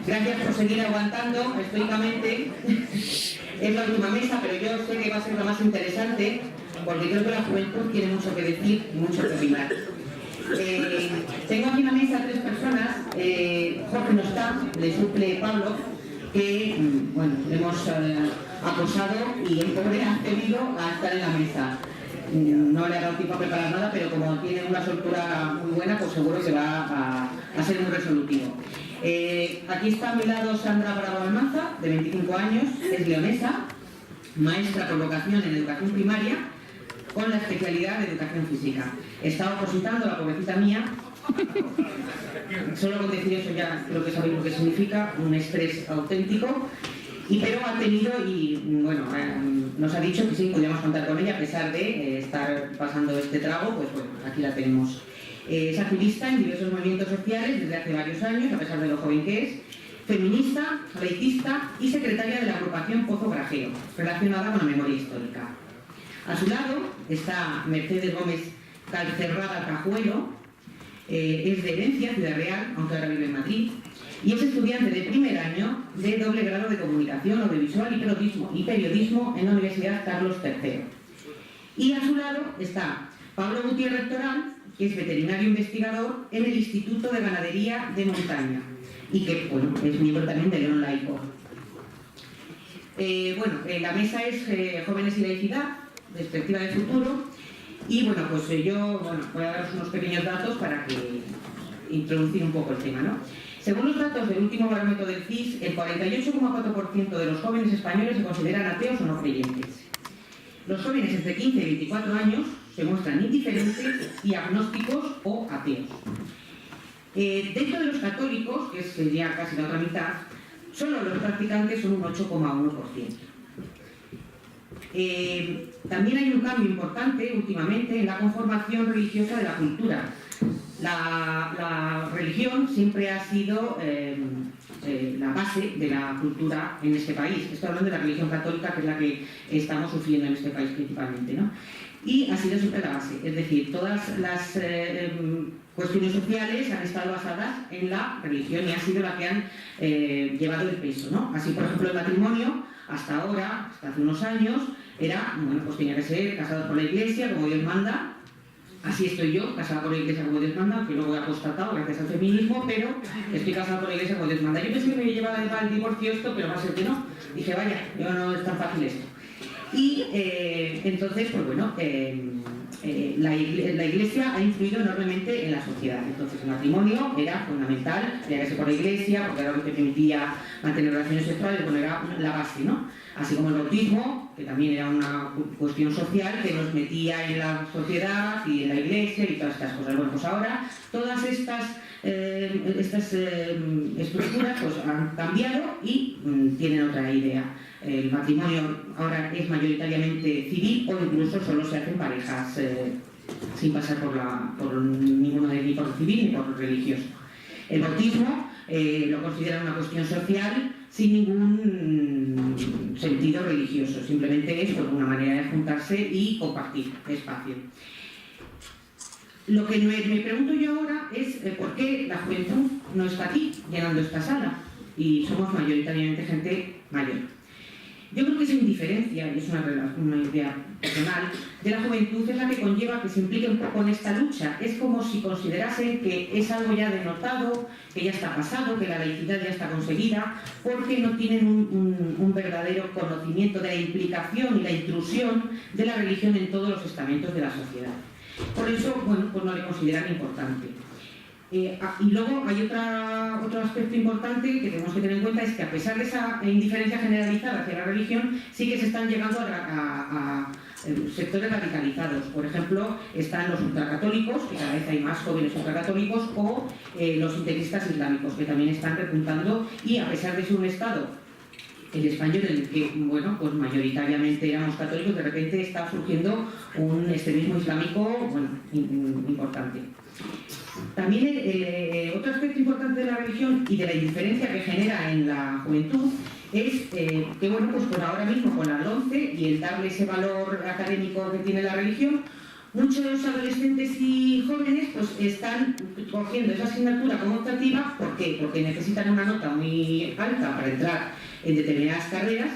Gracias por seguir aguantando estoicamente. Es la última mesa, pero yo sé que va a ser la más interesante, porque creo que la juventud tiene mucho que decir y mucho que opinar. Tengo aquí en la mesa a tres personas. Jorge no está, le suple Pablo, que bueno, le hemos acosado y el pobre ha accedido a estar en la mesa. No le ha dado tiempo a preparar nada, pero como tiene una soltura muy buena, pues seguro que va a ser muy resolutivo. Aquí está a mi lado Sandra Bravo Almanza, de 25 años, es leonesa, maestra por vocación en educación primaria, con la especialidad de educación física. Está opositando, la pobrecita mía, solo con decir eso ya creo que sabéis lo que significa, un estrés auténtico, pero ha tenido y bueno, nos ha dicho que sí, podíamos contar con ella a pesar de estar pasando este trago, pues bueno, aquí la tenemos. Es activista en diversos movimientos sociales desde hace varios años, a pesar de lo joven que es, feminista, laicista y secretaria de la agrupación Pozo Grajeo, relacionada con la memoria histórica. A su lado está Mercedes Gómez Calcerrada Cajuelo, es de herencia, Ciudad Real, aunque ahora vive en Madrid, y es estudiante de primer año de doble grado de Comunicación Audiovisual y Periodismo en la Universidad Carlos III. Y a su lado está Pablo Gutiérrez Toral, que es veterinario investigador en el Instituto de Ganadería de Montaña y que bueno, es miembro también de León Laico. La mesa es Jóvenes y Laicidad, Perspectiva de Futuro, y bueno, pues yo voy a daros unos pequeños datos para que introducir un poco el tema, ¿no? Según los datos del último barómetro del CIS, el 48,4% de los jóvenes españoles se consideran ateos o no creyentes. Los jóvenes entre 15 y 24 años se muestran indiferentes y agnósticos o ateos. Dentro de los católicos, que sería casi la otra mitad, solo los practicantes son un 8,1%. También hay un cambio importante últimamente en la conformación religiosa de la cultura. La religión siempre ha sido la base de la cultura en este país. Estoy hablando de la religión católica, que es la que estamos sufriendo en este país principalmente, ¿no? Y ha sido siempre la base, es decir, todas las cuestiones sociales han estado basadas en la religión y ha sido la que han llevado el peso, ¿no? Así, por ejemplo, el matrimonio, hasta ahora, hasta hace unos años, era, bueno, pues tenía que ser casado por la Iglesia, como Dios manda. Así estoy yo, casada por la Iglesia como Dios manda, que luego he constatado gracias al feminismo, pero estoy casada por la Iglesia como Dios manda. Yo pensé que me llevaba el divorcio esto, pero va a ser que no. Dije, vaya, no es tan fácil esto. Y entonces, pues bueno, la Iglesia ha influido enormemente en la sociedad. Entonces el matrimonio era fundamental, tenía que ser por la Iglesia, porque era lo que permitía mantener relaciones sexuales, bueno, era la base, ¿no? Así como el bautismo, que también era una cuestión social que nos metía en la sociedad y en la Iglesia y todas estas cosas. Bueno, pues ahora todas estas estructuras pues, han cambiado y tienen otra idea. El matrimonio ahora es mayoritariamente civil o incluso solo se hacen parejas sin pasar por ninguno de ni por civil ni por religioso. El bautismo lo consideran una cuestión social sin ningún sentido religioso, simplemente es una manera de juntarse y compartir espacio. Lo que me pregunto yo ahora es por qué la juventud no está aquí llenando esta sala y somos mayoritariamente gente mayor. Yo creo que esa indiferencia, y es una idea personal, de la juventud es la que conlleva que se implique un poco en esta lucha. Es como si considerasen que es algo ya denotado, que ya está pasado, que la laicidad ya está conseguida, porque no tienen un verdadero conocimiento de la implicación y la intrusión de la religión en todos los estamentos de la sociedad. Por eso, bueno, pues no le consideran importante. Y luego hay otro aspecto importante que tenemos que tener en cuenta, es que a pesar de esa indiferencia generalizada hacia la religión, sí que se están llegando a sectores radicalizados. Por ejemplo, están los ultracatólicos, que cada vez hay más jóvenes ultracatólicos, o los integristas islámicos, que también están repuntando, y a pesar de ser un Estado, el español, en el que, bueno, pues mayoritariamente éramos católicos, de repente está surgiendo un extremismo islámico, bueno, importante. También otro aspecto importante de la religión y de la indiferencia que genera en la juventud es que, bueno, pues por ahora mismo con la LOMCE y el darle ese valor académico que tiene la religión, Muchos adolescentes y jóvenes pues están cogiendo esa asignatura como optativa. ¿Por qué? Porque necesitan una nota muy alta para entrar en determinadas carreras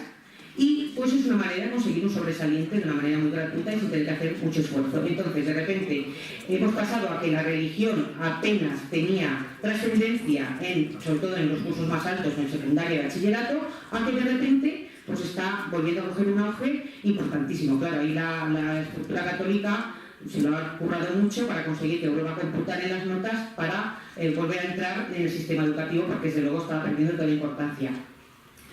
y pues es una manera de conseguir un sobresaliente de una manera muy gratuita y sin tener que hacer mucho esfuerzo. Entonces, de repente, hemos pasado a que la religión apenas tenía trascendencia, sobre todo en los cursos más altos, en secundaria y bachillerato, a que de repente pues está volviendo a coger un auge importantísimo. Claro, ahí la estructura católica se lo ha currado mucho para conseguir que vuelva a computar en las notas para volver a entrar en el sistema educativo, porque desde luego estaba perdiendo toda la importancia.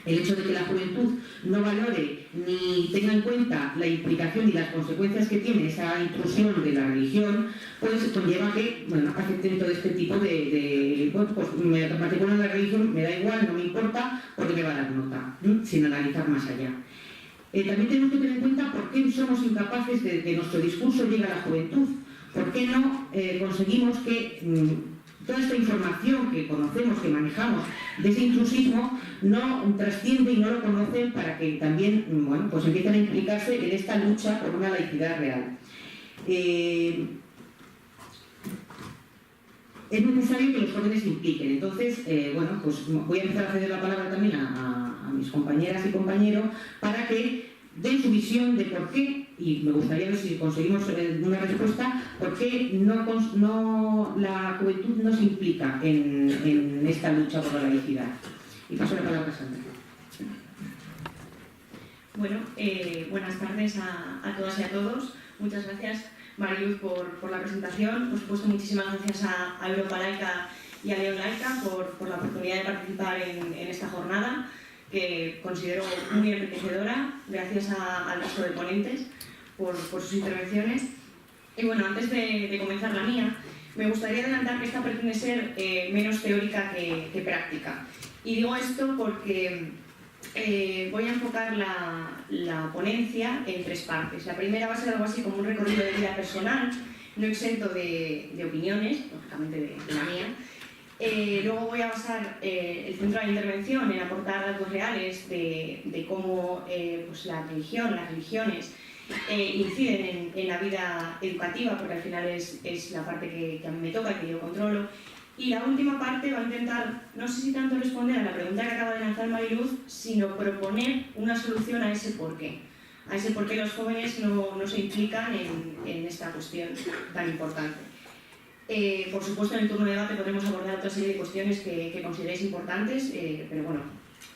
El hecho de que la juventud no valore ni tenga en cuenta la implicación y las consecuencias que tiene esa intrusión de la religión, pues conlleva que, bueno, acepten todo este tipo bueno, pues me matriculo en la religión, me da igual, no me importa, porque me va a dar nota, sin analizar más allá. También tenemos que tener en cuenta por qué somos incapaces de que nuestro discurso llegue a la juventud, por qué no conseguimos que toda esta información que conocemos, que manejamos de ese intrusismo, no trasciende y no lo conocen para que también, bueno, pues empiecen a implicarse en esta lucha por una laicidad real. Es necesario que los jóvenes se impliquen. Entonces, bueno, pues voy a empezar a ceder la palabra también a mis compañeras y compañeros para que den su visión de por qué, y me gustaría ver si conseguimos una respuesta, por qué la juventud no se implica en esta lucha por la laicidad. Y paso la palabra a Sandra. Bueno, buenas tardes a todas y a todos. Muchas gracias, Mariluz, por la presentación. Por supuesto, muchísimas gracias a Europa Laica y a León Laica por la oportunidad de participar en esta jornada, que considero muy enriquecedora. Gracias al resto de ponentes por sus intervenciones. Y bueno, antes de comenzar la mía, me gustaría adelantar que esta pretende ser menos teórica que práctica. Y digo esto porque voy a enfocar la ponencia en tres partes. La primera va a ser algo así como un recorrido de vida personal, no exento de opiniones, lógicamente de la mía. Luego voy a basar el centro de la intervención en aportar datos reales de cómo pues las religiones inciden en la vida educativa, porque al final es la parte que a mí me toca y que yo controlo. Y la última parte va a intentar, no sé si tanto responder a la pregunta que acaba de lanzar Mariluz, sino proponer una solución a ese porqué. A ese porqué los jóvenes no se implican en esta cuestión tan importante. Por supuesto, en el turno de debate podremos abordar otra serie de cuestiones que consideréis importantes, pero bueno,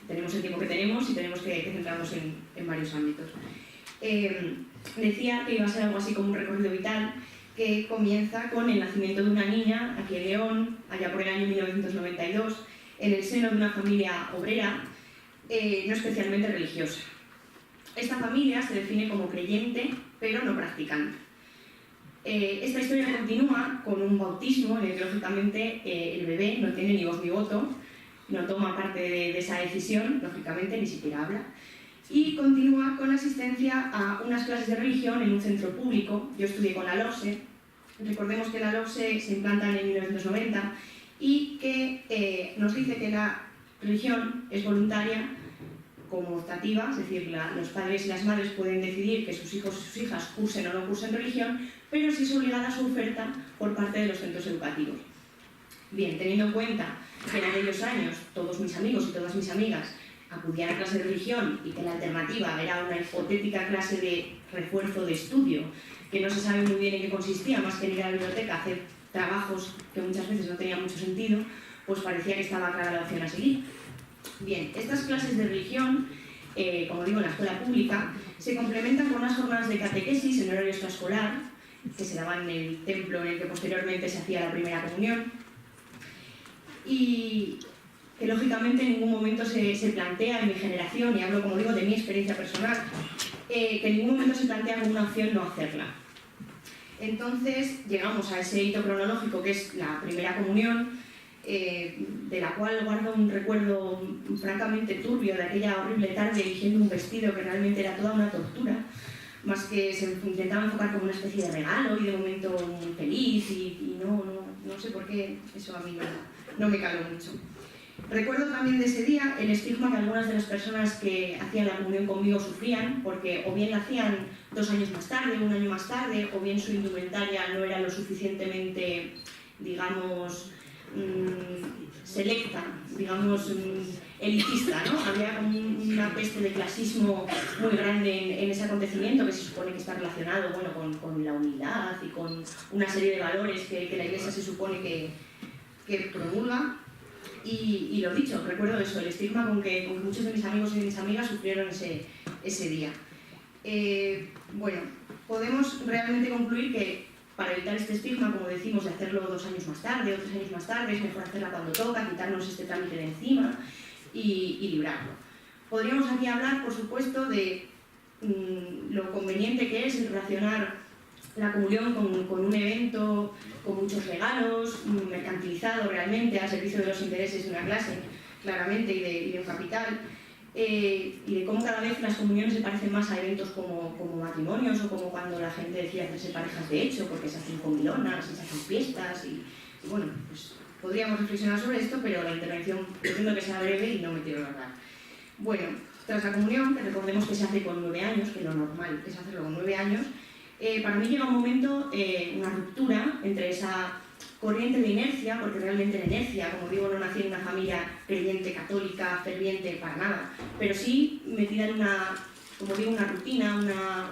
tenemos el tiempo que tenemos y tenemos que centrarnos en varios ámbitos. Decía que iba a ser algo así como un recorrido vital que comienza con el nacimiento de una niña aquí en León, allá por el año 1992, en el seno de una familia obrera, no especialmente religiosa. Esta familia se define como creyente, pero no practicante. Esta historia continúa con un bautismo en el que, lógicamente, el bebé no tiene ni voz ni voto, no toma parte de esa decisión, lógicamente, ni siquiera habla, y continúa con la asistencia a unas clases de religión en un centro público. Yo estudié con la LOGSE. Recordemos que la LOGSE se implanta en 1990 y que nos dice que la religión es voluntaria como optativa, es decir, los padres y las madres pueden decidir que sus hijos y sus hijas cursen o no cursen religión, pero sí es obligada su oferta por parte de los centros educativos. Bien, teniendo en cuenta que en aquellos años todos mis amigos y todas mis amigas acudían a clase de religión y que la alternativa era una hipotética clase de refuerzo de estudio, que no se sabe muy bien en qué consistía, más que en ir a la biblioteca a hacer trabajos que muchas veces no tenían mucho sentido, pues parecía que estaba clara la opción a seguir. Bien, estas clases de religión, como digo, en la escuela pública, se complementan con unas jornadas de catequesis en horario extraescolar, que se daban en el templo en el que posteriormente se hacía la primera comunión, y que lógicamente en ningún momento se plantea en mi generación, y hablo, como digo, de mi experiencia personal, que en ningún momento se plantea como una opción no hacerla. Entonces llegamos a ese hito cronológico que es la primera comunión, de la cual guardo un recuerdo francamente turbio de aquella horrible tarde eligiendo un vestido que realmente era toda una tortura, más que se intentaba enfocar como una especie de regalo y de momento muy feliz, y no sé por qué eso a mí no me caló mucho. Recuerdo también de ese día el estigma que algunas de las personas que hacían la comunión conmigo sufrían, porque o bien la hacían 2 años más tarde, 1 año más tarde, o bien su indumentaria no era lo suficientemente, digamos, selecta, digamos, elitista, ¿no? Había como una peste de clasismo muy grande en ese acontecimiento, que se supone que está relacionado, bueno, con la humildad y con una serie de valores que la Iglesia se supone que promulga. Y lo dicho, recuerdo eso, el estigma con que muchos de mis amigos y de mis amigas sufrieron ese día. Bueno, podemos realmente concluir que para evitar este estigma, como decimos, de hacerlo 2 años más tarde o 3 años más tarde, es mejor hacerla cuando toca, quitarnos este trámite de encima y librarlo. Podríamos aquí hablar, por supuesto, de lo conveniente que es relacionar la comunión con un evento, con muchos regalos, mercantilizado realmente al servicio de los intereses de una clase, claramente, y de un capital, y de cómo cada vez las comuniones se parecen más a eventos como matrimonios o como cuando la gente decide hacerse parejas de hecho, porque se hacen comilonas y se hacen fiestas, y bueno, pues podríamos reflexionar sobre esto, pero la intervención pretendo que sea breve y no me quiero alargar. Bueno, tras la comunión, que recordemos que se hace con 9 años, que lo normal es hacerlo con 9 años, para mí llega un momento, una ruptura entre esa corriente de inercia, porque realmente la inercia, como digo, no nací en una familia creyente, católica, ferviente, para nada, pero sí metida en una, como digo, una rutina,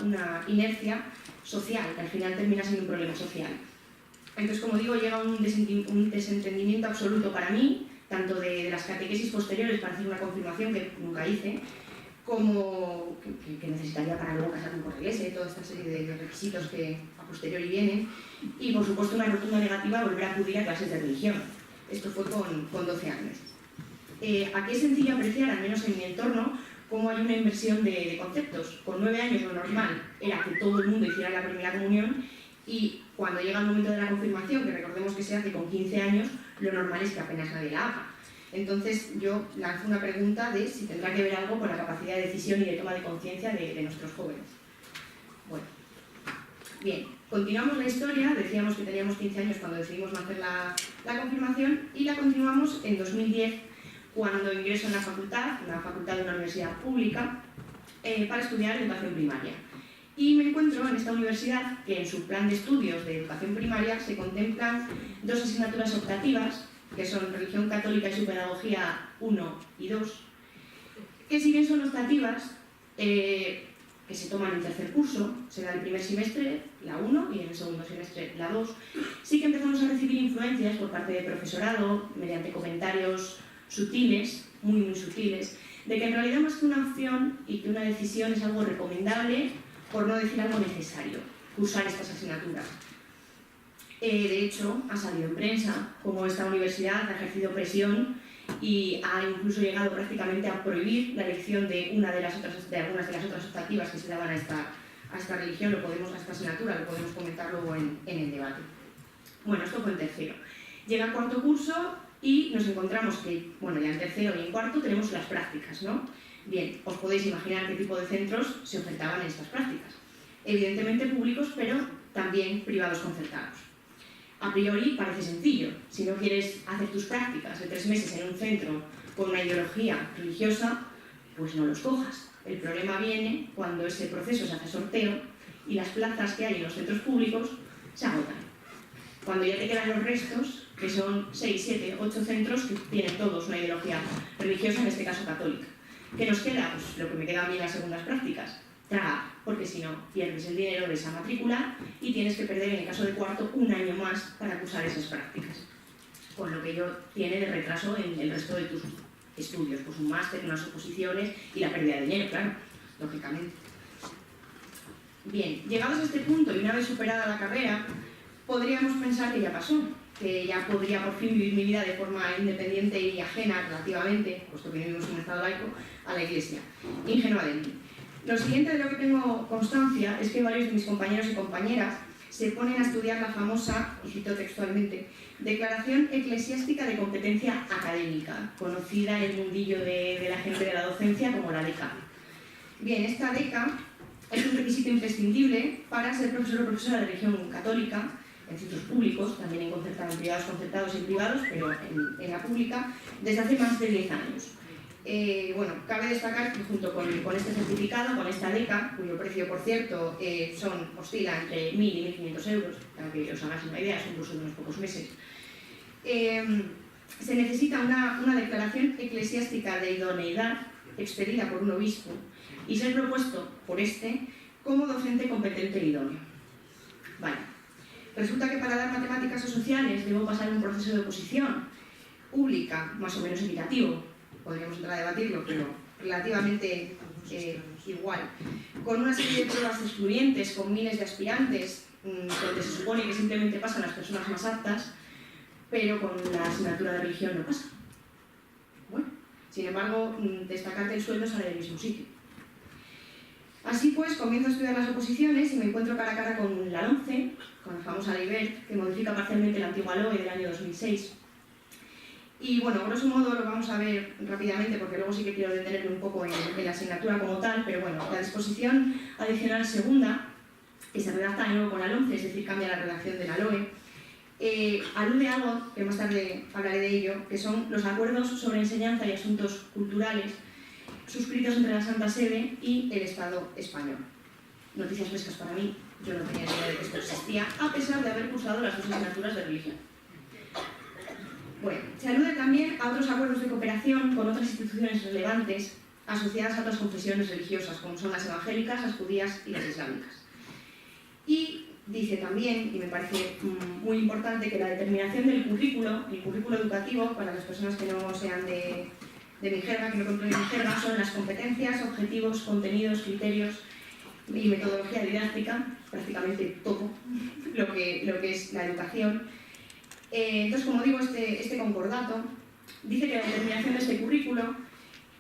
una inercia social, que al final termina siendo un problema social. Entonces, como digo, llega un desentendimiento absoluto para mí, tanto de las catequesis posteriores para hacer una confirmación que nunca hice, como que necesitaría para luego casarme con la iglesia y toda esta serie de requisitos que a posteriori vienen, y por supuesto una rotunda negativa volver a acudir a clases de religión. Esto fue con 12 años. Aquí es sencillo apreciar, al menos en mi entorno, cómo hay una inversión de conceptos. Con 9 años lo normal era que todo el mundo hiciera la primera comunión, y cuando llega el momento de la confirmación, que recordemos que se hace con 15 años, lo normal es que apenas nadie la haga. Entonces yo lanzo una pregunta de si tendrá que ver algo con la capacidad de decisión y de toma de conciencia de nuestros jóvenes. Bueno, bien, continuamos la historia. Decíamos que teníamos 15 años cuando decidimos hacer la confirmación, y la continuamos en 2010, cuando ingreso en la facultad de una universidad pública, para estudiar educación primaria. Y me encuentro en esta universidad que en su plan de estudios de educación primaria se contemplan 2 asignaturas optativas, que son Religión Católica y su Pedagogía 1 y 2, que si bien son optativas, que se toman en tercer curso, se da el primer semestre la 1 y en el segundo semestre la 2, sí que empezamos a recibir influencias por parte del profesorado, mediante comentarios sutiles, muy sutiles, de que en realidad más que una opción y que una decisión es algo recomendable, por no decir algo necesario, cursar estas asignaturas. De hecho, ha salido en prensa como esta universidad ha ejercido presión y ha incluso llegado prácticamente a prohibir la elección de algunas de las otras optativas que se daban a esta religión, a esta asignatura, lo podemos comentar luego en el debate. Bueno, esto fue en tercero. Llega el cuarto curso y nos encontramos que, bueno, ya en tercero y en cuarto tenemos las prácticas, ¿no? Bien, os podéis imaginar qué tipo de centros se ofertaban en estas prácticas. Evidentemente públicos, pero también privados concertados. A priori parece sencillo. Si no quieres hacer tus prácticas de 3 meses en un centro con una ideología religiosa, pues no los cojas. El problema viene cuando ese proceso se hace sorteo y las plazas que hay en los centros públicos se agotan. Cuando ya te quedan los restos, que son 6, 7, 8 centros que tienen todos una ideología religiosa, en este caso católica. ¿Qué nos queda? Pues lo que me queda a mí en las segundas prácticas. Tragar, porque si no pierdes el dinero de esa matrícula y tienes que perder, en el caso de cuarto, 1 año más para cursar esas prácticas. Con lo que ello tiene de retraso en el resto de tus estudios, pues un máster, unas oposiciones y la pérdida de dinero, claro, lógicamente. Bien, llegados a este punto y una vez superada la carrera, podríamos pensar que ya pasó, que ya podría por fin vivir mi vida de forma independiente y ajena relativamente, puesto que vivimos en un estado laico, a la Iglesia. Ingenua de mí. Lo siguiente de lo que tengo constancia es que varios de mis compañeros y compañeras se ponen a estudiar la famosa, y cito textualmente, Declaración Eclesiástica de Competencia Académica, conocida en el mundillo de la gente de la docencia como la DECA. Bien, esta DECA es un requisito imprescindible para ser profesor o profesora de religión católica en centros públicos, también en privados concertados y privados, pero en la pública, desde hace más de 10 años. Bueno, cabe destacar que junto con este certificado, con esta beca, cuyo precio, por cierto, oscila entre 1.000 y 1.500 euros, para que os hagáis una idea, son incluso de unos pocos meses, se necesita una declaración eclesiástica de idoneidad expedida por un obispo y ser propuesto por este como docente competente e idóneo. Vale. Resulta que para dar matemáticas o sociales debo pasar un proceso de oposición pública, más o menos equitativo, podríamos entrar a debatirlo, pero relativamente igual, con una serie de pruebas excluyentes, con miles de aspirantes, donde se supone que simplemente pasan las personas más aptas, pero con la asignatura de religión no pasa. Bueno, sin embargo, destacar que el sueldo sale del mismo sitio. Así pues, comienzo a estudiar las oposiciones y me encuentro cara a cara con la LOMCE, con la famosa Ley Wert, que modifica parcialmente la antigua LOE del año 2006. Y bueno, grosso modo lo vamos a ver rápidamente, porque luego sí que quiero detenerme un poco en la asignatura como tal, pero bueno, la disposición adicional segunda, que se redacta de nuevo con la LOMCE, es decir, cambia la redacción de la LOE, alude a algo, que más tarde hablaré de ello, que son los acuerdos sobre enseñanza y asuntos culturales suscritos entre la Santa Sede y el Estado español. Noticias frescas para mí, yo no tenía idea de que esto existía, a pesar de haber cursado las 2 asignaturas de religión. Bueno, se alude también a otros acuerdos de cooperación con otras instituciones relevantes asociadas a otras confesiones religiosas, como son las evangélicas, las judías y las islámicas. Y dice también, y me parece muy importante, que la determinación del currículo, el currículo educativo, para las personas que no sean de mi jerga, que no controlen mi jerga, son las competencias, objetivos, contenidos, criterios y metodología didáctica, prácticamente todo lo que es la educación. Entonces, como digo, este concordato dice que la determinación de este currículo,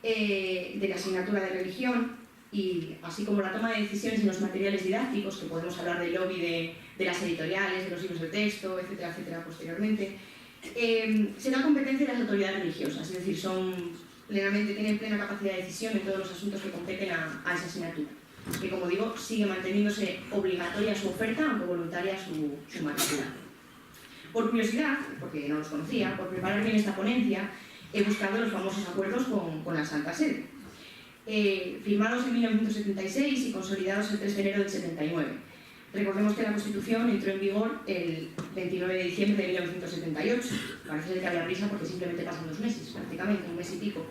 de la asignatura de religión, y así como la toma de decisiones en los materiales didácticos, que podemos hablar del lobby de las editoriales, de los libros de texto, etcétera, etcétera, posteriormente, será competencia de las autoridades religiosas, es decir, tienen plena capacidad de decisión en todos los asuntos que competen a esa asignatura, que, como digo, sigue manteniéndose obligatoria su oferta, aunque voluntaria su matrícula. Por curiosidad, porque no los conocía, por preparar bien esta ponencia, he buscado los famosos acuerdos con la Santa Sede, firmados en 1976 y consolidados el 3 de enero del 79. Recordemos que la Constitución entró en vigor el 29 de diciembre de 1978. Parece ser que había prisa porque simplemente pasan 2 meses, prácticamente, 1 mes y pico.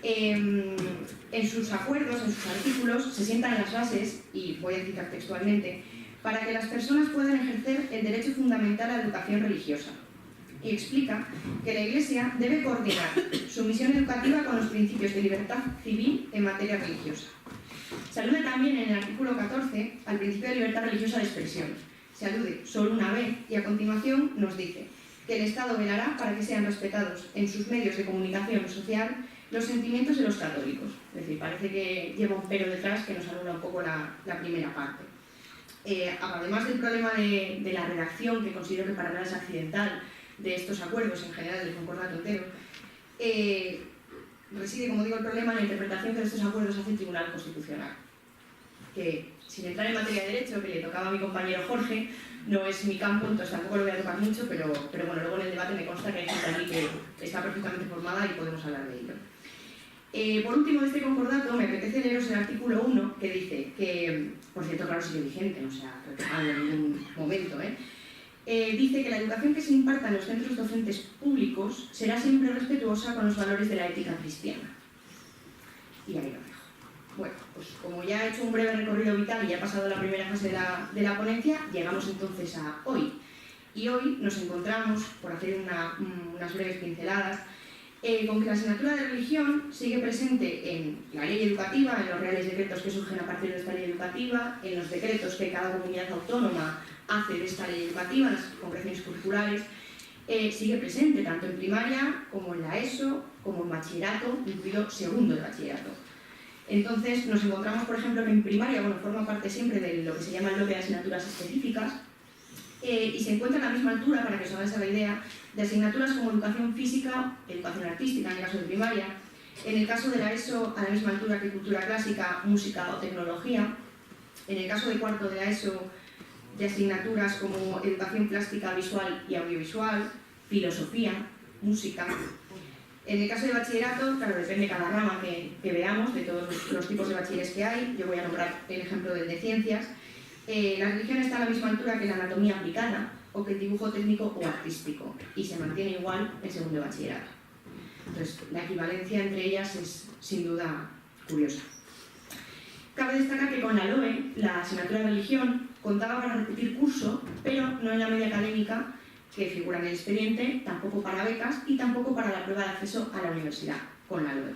En sus acuerdos, en sus artículos, se sientan las bases, y voy a citar textualmente, para que las personas puedan ejercer el derecho fundamental a la educación religiosa. Y explica que la Iglesia debe coordinar su misión educativa con los principios de libertad civil en materia religiosa. Se alude también en el artículo 14 al principio de libertad religiosa de expresión. Se alude solo una vez y a continuación nos dice que el Estado velará para que sean respetados en sus medios de comunicación social los sentimientos de los católicos. Es decir, parece que lleva un pero detrás que nos anula un poco la primera parte. Además del problema de la redacción, que considero que para nada es accidental, de estos acuerdos, en general del concordato entero, reside, como digo, el problema en la interpretación que de estos acuerdos hace el Tribunal Constitucional, que, sin entrar en materia de derecho, que le tocaba a mi compañero Jorge, no es mi campo, entonces tampoco lo voy a tocar mucho, pero bueno, luego en el debate me consta que hay gente aquí que está perfectamente formada y podemos hablar de ello. Por último, de este concordato, me apetece leeros el artículo 1, que dice que, por cierto, claro, sigue vigente, no se ha retomado en ningún momento, dice que la educación que se imparta en los centros docentes públicos será siempre respetuosa con los valores de la ética cristiana. Y ahí lo dejo. Bueno, pues como ya he hecho un breve recorrido vital y ya he pasado la primera fase de la ponencia, llegamos entonces a hoy. Y hoy nos encontramos, por hacer unas breves pinceladas, con que la asignatura de religión sigue presente en la ley educativa, en los reales decretos que surgen a partir de esta ley educativa, en los decretos que cada comunidad autónoma hace de esta ley educativa, las concreciones curriculares, sigue presente tanto en primaria como en la ESO, como en bachillerato, incluido segundo de bachillerato. Entonces nos encontramos, por ejemplo, que en primaria, forma parte siempre de lo que se llama el bloque de asignaturas específicas, y se encuentra a la misma altura, para que os hagáis la idea, de asignaturas como educación física, educación artística en el caso de primaria, en el caso de la ESO a la misma altura que cultura clásica, música o tecnología, en el caso de cuarto de la ESO de asignaturas como educación plástica, visual y audiovisual, filosofía, música. En el caso de bachillerato, claro, depende de cada rama que veamos, de todos los tipos de bachilleres que hay. Yo voy a nombrar el ejemplo del de ciencias. La religión está a la misma altura que la anatomía aplicada o que el dibujo técnico o artístico, y se mantiene igual en segundo de bachillerato. Entonces, la equivalencia entre ellas es sin duda curiosa. Cabe destacar que con la LOE, la asignatura de religión, contaba para repetir curso, pero no en la media académica que figura en el expediente, tampoco para becas y tampoco para la prueba de acceso a la universidad, con la LOE.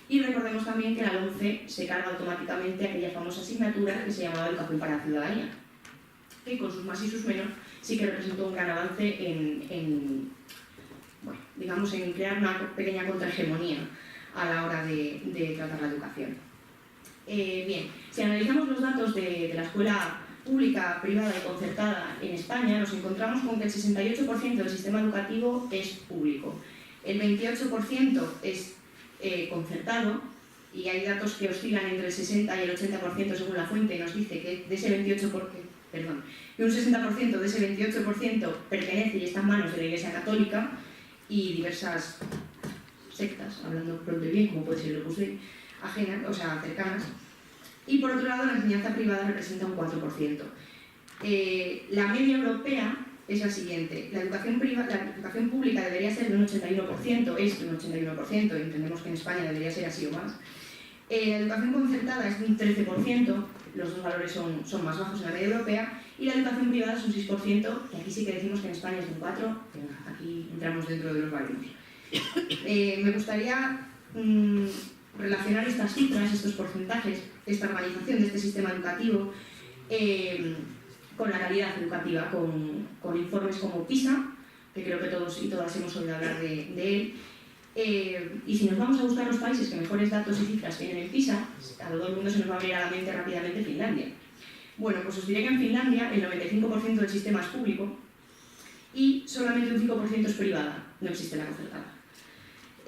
Y recordemos también que la LOMCE se carga automáticamente aquella famosa asignatura que se llamaba Educación para la Ciudadanía, que con sus más y sus menos sí que representó un gran avance en crear una pequeña contrahegemonía a la hora de tratar la educación. Bien, si analizamos los datos de la escuela pública, privada y concertada en España, nos encontramos con que el 68% del sistema educativo es público, el 28% es concertado, y hay datos que oscilan entre el 60 y el 80% según la fuente. Nos dice que de ese 28%, que un 60% de ese 28% pertenece y está en manos de la Iglesia Católica y diversas sectas, hablando pronto y bien, como puede ser el Opus Dei, ajenas, o sea, cercanas. Y por otro lado, la enseñanza privada representa un 4%. La media europea es la siguiente: la educación pública debería ser de un 81%, es de un 81%, entendemos que en España debería ser así o más. La educación concertada es de un 13%, los dos valores son más bajos en la media europea, y la educación privada es un 6%, que aquí sí que decimos que en España es de un 4%, pero aquí entramos dentro de los baremos. Me gustaría relacionar estas cifras, estos porcentajes, esta organización de este sistema educativo con la calidad educativa, con informes como PISA, que creo que todos y todas hemos oído hablar de él. Y si nos vamos a buscar los países que mejores datos y cifras tienen en PISA, a todo el mundo se nos va a abrir a la mente rápidamente Finlandia. Bueno, pues os diré que en Finlandia el 95% del sistema es público y solamente un 5% es privada, no existe la concertada.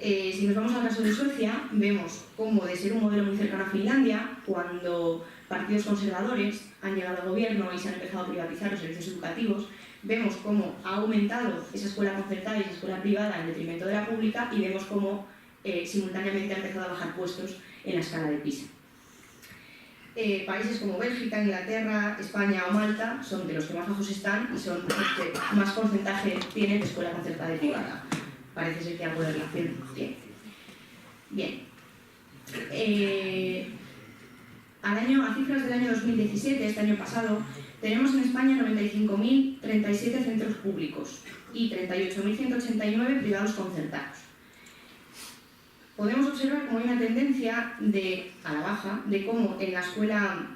Si nos vamos al caso de Suecia, vemos cómo de ser un modelo muy cercano a Finlandia, cuando partidos conservadores han llegado al gobierno y se han empezado a privatizar los servicios educativos, vemos cómo ha aumentado esa escuela concertada y esa escuela privada en detrimento de la pública, y vemos cómo simultáneamente ha empezado a bajar puestos en la escala de PISA. Países como Bélgica, Inglaterra, España o Malta son de los que más bajos están y son los que más porcentaje tienen de escuela concertada y privada. Parece ser que algo de relación tiene. Bien. A cifras del año 2017, este año pasado, tenemos en España 95.037 centros públicos y 38.189 privados concertados. Podemos observar cómo hay una tendencia a la baja, de cómo en la escuela,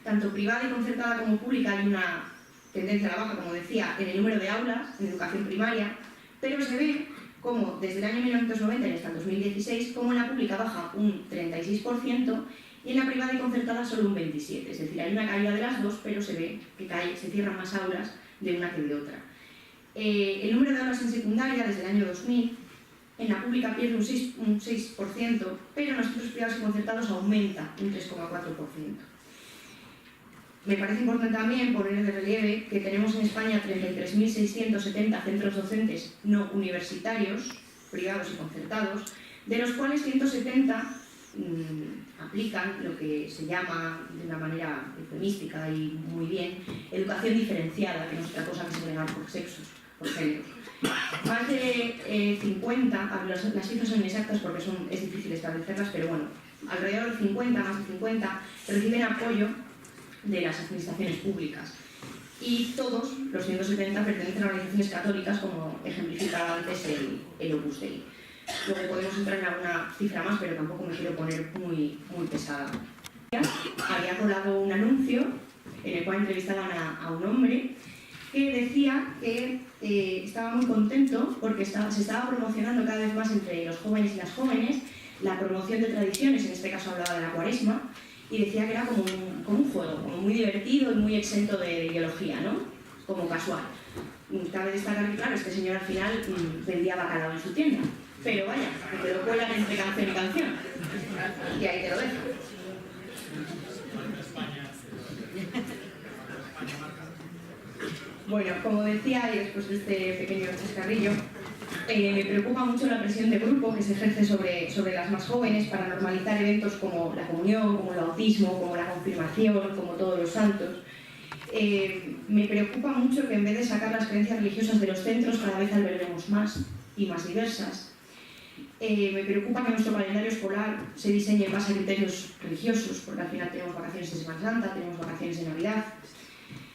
tanto privada y concertada como pública, hay una tendencia a la baja, como decía, en el número de aulas, en educación primaria, pero se ve como desde el año 1990 y hasta el 2016, como en la pública baja un 36% y en la privada y concertada solo un 27%. Es decir, hay una caída de las dos, pero se ve que se cierran más aulas de una que de otra. El número de aulas en secundaria desde el año 2000, en la pública pierde un 6%, pero en los centros privados y concertados aumenta un 3,4%. Me parece importante también poner de relieve que tenemos en España 33.670 centros docentes no universitarios, privados y concertados, de los cuales 170 aplican lo que se llama, de una manera eufemística y muy bien, educación diferenciada, que no es otra cosa que segregar por sexos, por géneros. Más de 50, las cifras son inexactas porque es difícil establecerlas, pero bueno, alrededor de 50, más de 50, reciben apoyo de las administraciones públicas. Y todos los 170 pertenecen a organizaciones católicas, como ejemplificaba antes el Opus Dei. Luego podemos entrar en alguna cifra más, pero tampoco me quiero poner muy pesada. Había colado un anuncio en el cual entrevistaban a un hombre que decía que estaba muy contento porque se estaba promocionando cada vez más entre los jóvenes y las jóvenes la promoción de tradiciones, en este caso hablaba de la Cuaresma, y decía que era como un juego, como muy divertido y muy exento de ideología, ¿no? Como casual. Cabe destacar que, claro, este señor al final vendía bacalao en su tienda, pero vaya, que te lo cuelan entre canción y canción. Y ahí te lo dejo. Bueno, como decía, y después de este pequeño chascarrillo, me preocupa mucho la presión de grupo que se ejerce sobre las más jóvenes para normalizar eventos como la comunión, como el bautismo, como la confirmación, como todos los santos. Me preocupa mucho que en vez de sacar las creencias religiosas de los centros, cada vez alberguemos más y más diversas. Me preocupa que nuestro calendario escolar se diseñe en base a criterios religiosos, porque al final tenemos vacaciones de Semana Santa, tenemos vacaciones de Navidad.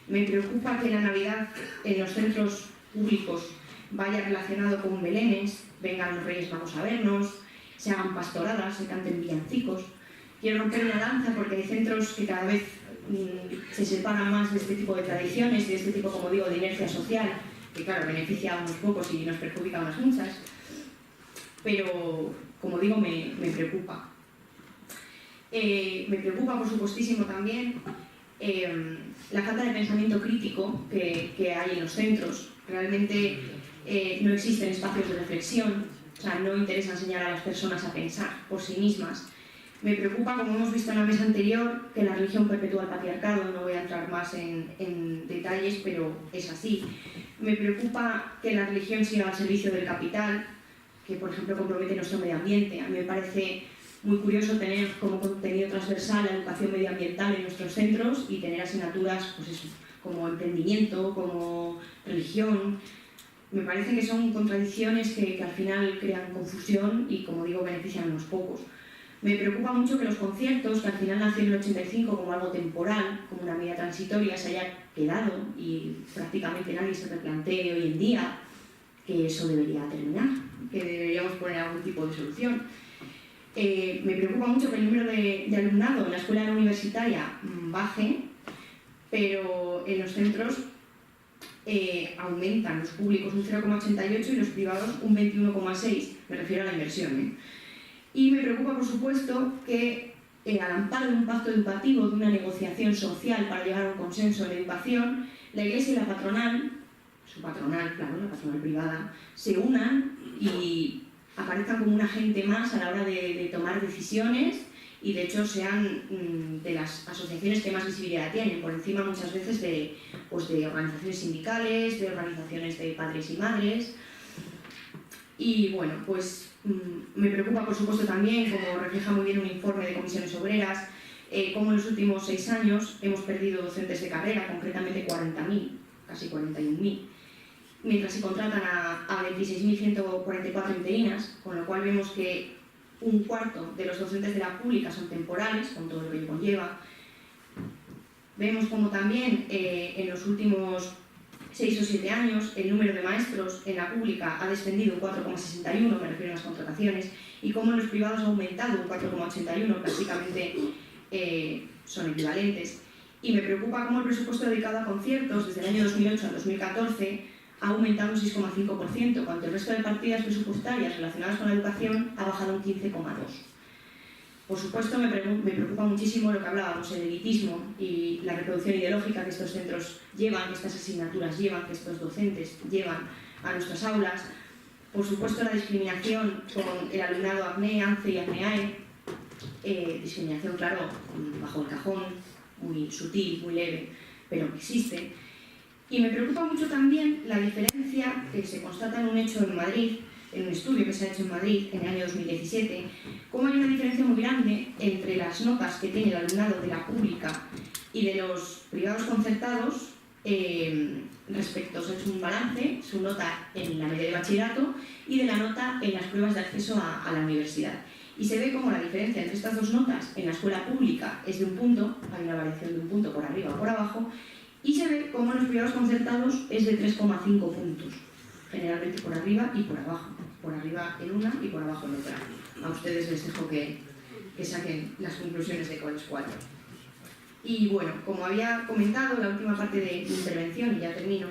Me preocupa que la Navidad en los centros públicos vaya relacionado con belenes, vengan los Reyes Magos a vernos, se hagan pastoradas, se canten villancicos. Quiero romper una lanza porque hay centros que cada vez se separan más de este tipo de tradiciones, de este tipo, como digo, de inercia social, que claro, beneficia a unos pocos y nos perjudica a unas muchas. Pero, como digo, me preocupa. Me preocupa, por supuestísimo, también la falta de pensamiento crítico que hay en los centros. Realmente no existen espacios de reflexión, o sea, no interesa enseñar a las personas a pensar por sí mismas. Me preocupa, como hemos visto en la mesa anterior, que la religión perpetúa el patriarcado. No voy a entrar más en detalles, pero es así. Me preocupa que la religión siga al servicio del capital, que por ejemplo compromete nuestro medio ambiente. A mí me parece muy curioso tener como contenido transversal la educación medioambiental en nuestros centros y tener asignaturas pues eso, como emprendimiento, como religión. Me parece que son contradicciones que al final crean confusión y, como digo, benefician a unos pocos. Me preocupa mucho que los conciertos, que al final nacieron en el 85 como algo temporal, como una medida transitoria, se haya quedado y prácticamente nadie se replantee hoy en día que eso debería terminar, que deberíamos poner algún tipo de solución. Me preocupa mucho que el número de alumnado en la escuela universitaria baje, pero en los centros aumentan los públicos un 0,88 y los privados un 21,6, me refiero a la inversión. Y me preocupa, por supuesto, que al amparo de un pacto educativo, de una negociación social para llegar a un consenso en educación, la Iglesia y la patronal, su patronal, claro, la patronal privada, se unan y aparezcan como un agente más a la hora de tomar decisiones y de hecho sean de las asociaciones que más visibilidad tienen, por encima muchas veces de organizaciones sindicales, de organizaciones de padres y madres. Y bueno, pues me preocupa por supuesto también, como refleja muy bien un informe de comisiones obreras, cómo en los últimos 6 años hemos perdido docentes de carrera, concretamente 40.000, casi 41.000, mientras se contratan a 26.144 interinas, con lo cual vemos que un cuarto de los docentes de la pública son temporales, con todo lo que ello conlleva. Vemos como también en los últimos 6 o 7 años el número de maestros en la pública ha descendido un 4,61, me refiero a las contrataciones, y como en los privados ha aumentado un 4,81, prácticamente son equivalentes. Y me preocupa cómo el presupuesto dedicado a conciertos desde el año 2008 al 2014 ha aumentado un 6,5%, cuando el resto de partidas presupuestarias relacionadas con la educación ha bajado un 15,2%. Por supuesto, me preocupa muchísimo lo que hablábamos, el elitismo y la reproducción ideológica que estos centros llevan, que estas asignaturas llevan, que estos docentes llevan a nuestras aulas. Por supuesto, la discriminación con el alumnado ACNE, ANCE y ACNEAE, discriminación, claro, bajo el cajón, muy sutil, muy leve, pero que existe. Y me preocupa mucho también la diferencia que se constata en un hecho en Madrid, en un estudio que se ha hecho en Madrid en el año 2017, cómo hay una diferencia muy grande entre las notas que tiene el alumnado de la pública y de los privados concertados respecto, se ha hecho un balance, su nota en la media de bachillerato y de la nota en las pruebas de acceso a la universidad. Y se ve como la diferencia entre estas dos notas en la escuela pública es de un punto, hay una variación de un punto por arriba o por abajo, y se ve como en los privados concertados es de 3,5 puntos, generalmente por arriba y por abajo, por arriba en una y por abajo en otra. A ustedes les dejo que saquen las conclusiones de cuál es cuál. Y bueno, como había comentado en la última parte de mi intervención, y ya termino,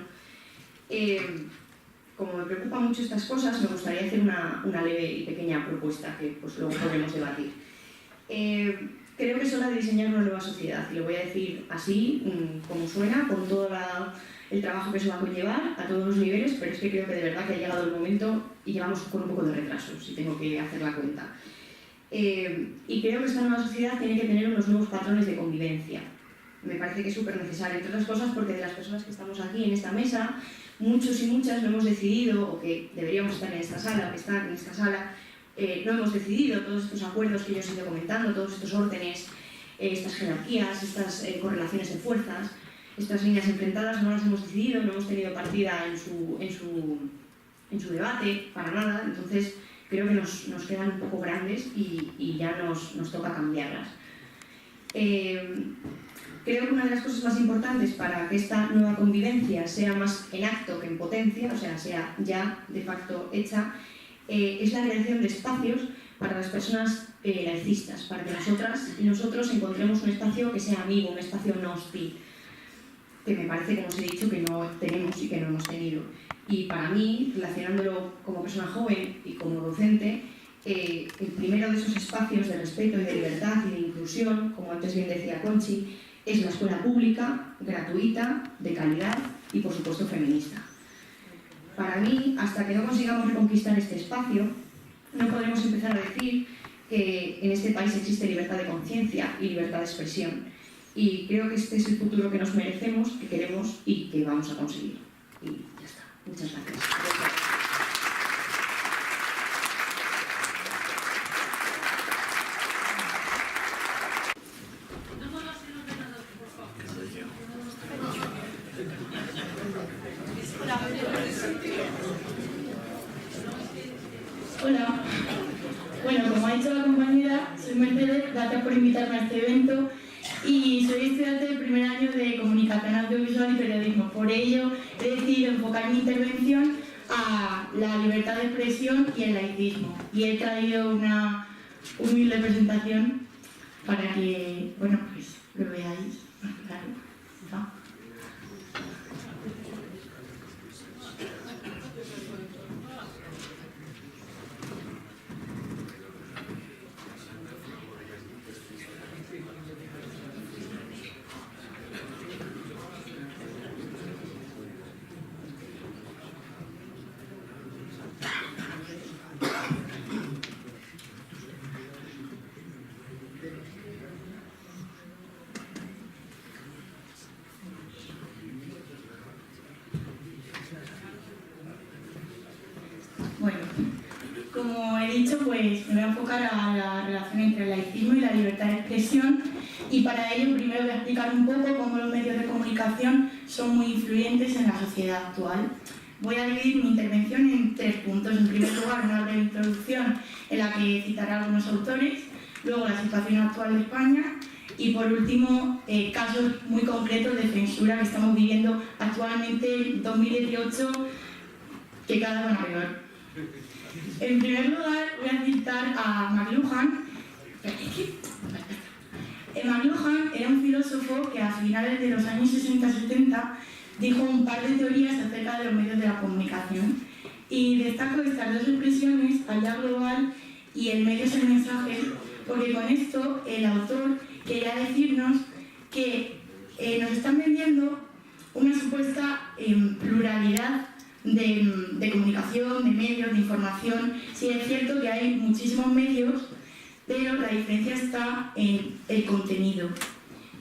como me preocupan mucho estas cosas, me gustaría hacer una leve y pequeña propuesta que pues luego podremos debatir. Creo que es hora de diseñar una nueva sociedad, y lo voy a decir así, como suena, con todo el trabajo que eso va a conllevar a todos los niveles, pero es que creo que de verdad que ha llegado el momento y llevamos con un poco de retraso, si tengo que hacer la cuenta. Y creo que esta nueva sociedad tiene que tener unos nuevos patrones de convivencia. Me parece que es súper necesario, entre otras cosas porque de las personas que estamos aquí en esta mesa, muchos y muchas no hemos decidido, o que deberíamos estar en esta sala, o que están en esta sala, no hemos decidido todos estos acuerdos que yo os he ido comentando, todos estos órdenes, estas jerarquías, estas correlaciones de fuerzas, estas líneas enfrentadas, no las hemos decidido, no hemos tenido partida en su debate, para nada. Entonces creo que nos quedan un poco grandes y ya nos toca cambiarlas. Creo que una de las cosas más importantes para que esta nueva convivencia sea más en acto que en potencia, o sea, sea ya de facto hecha, es la creación de espacios para las personas laicistas, para que nosotras y nosotros encontremos un espacio que sea amigo, un espacio no hostil, que me parece, como os he dicho, que no tenemos y que no hemos tenido. Y para mí, relacionándolo como persona joven y como docente, el primero de esos espacios de respeto y de libertad y de inclusión, como antes bien decía Conchi, es la escuela pública, gratuita, de calidad y, por supuesto, feminista. Para mí, hasta que no consigamos reconquistar este espacio, no podremos empezar a decir que en este país existe libertad de conciencia y libertad de expresión. Y creo que este es el futuro que nos merecemos, que queremos y que vamos a conseguir. Y ya está. Muchas gracias. Hola. Bueno, como ha dicho la compañera, soy Mercedes, gracias por invitarme a este evento y soy estudiante del primer año de Comunicación Audiovisual y Periodismo. Por ello, he decidido enfocar mi intervención a la libertad de expresión y el laicismo. Y he traído una humilde presentación para que, bueno, pues lo veáis. Claro, ¿no? Bueno, como he dicho, pues me voy a enfocar a la relación entre el laicismo y la libertad de expresión y para ello primero voy a explicar un poco cómo los medios de comunicación son muy influyentes en la sociedad actual. Voy a dividir mi intervención en 3 puntos. En primer lugar, una breve introducción en la que citaré a algunos autores, luego la situación actual de España y por último, casos muy concretos de censura que estamos viviendo actualmente en 2018, que cada vez van a peor. En primer lugar, voy a citar a McLuhan. McLuhan era un filósofo que a finales de los años 60-70 dijo un par de teorías acerca de los medios de la comunicación y destaco estas 2 expresiones, aldea global y el medio es el mensaje, porque con esto el autor quería decirnos que nos están vendiendo una supuesta pluralidad de comunicación, de medios, de información. Sí es cierto que hay muchísimos medios, pero la diferencia está en el contenido,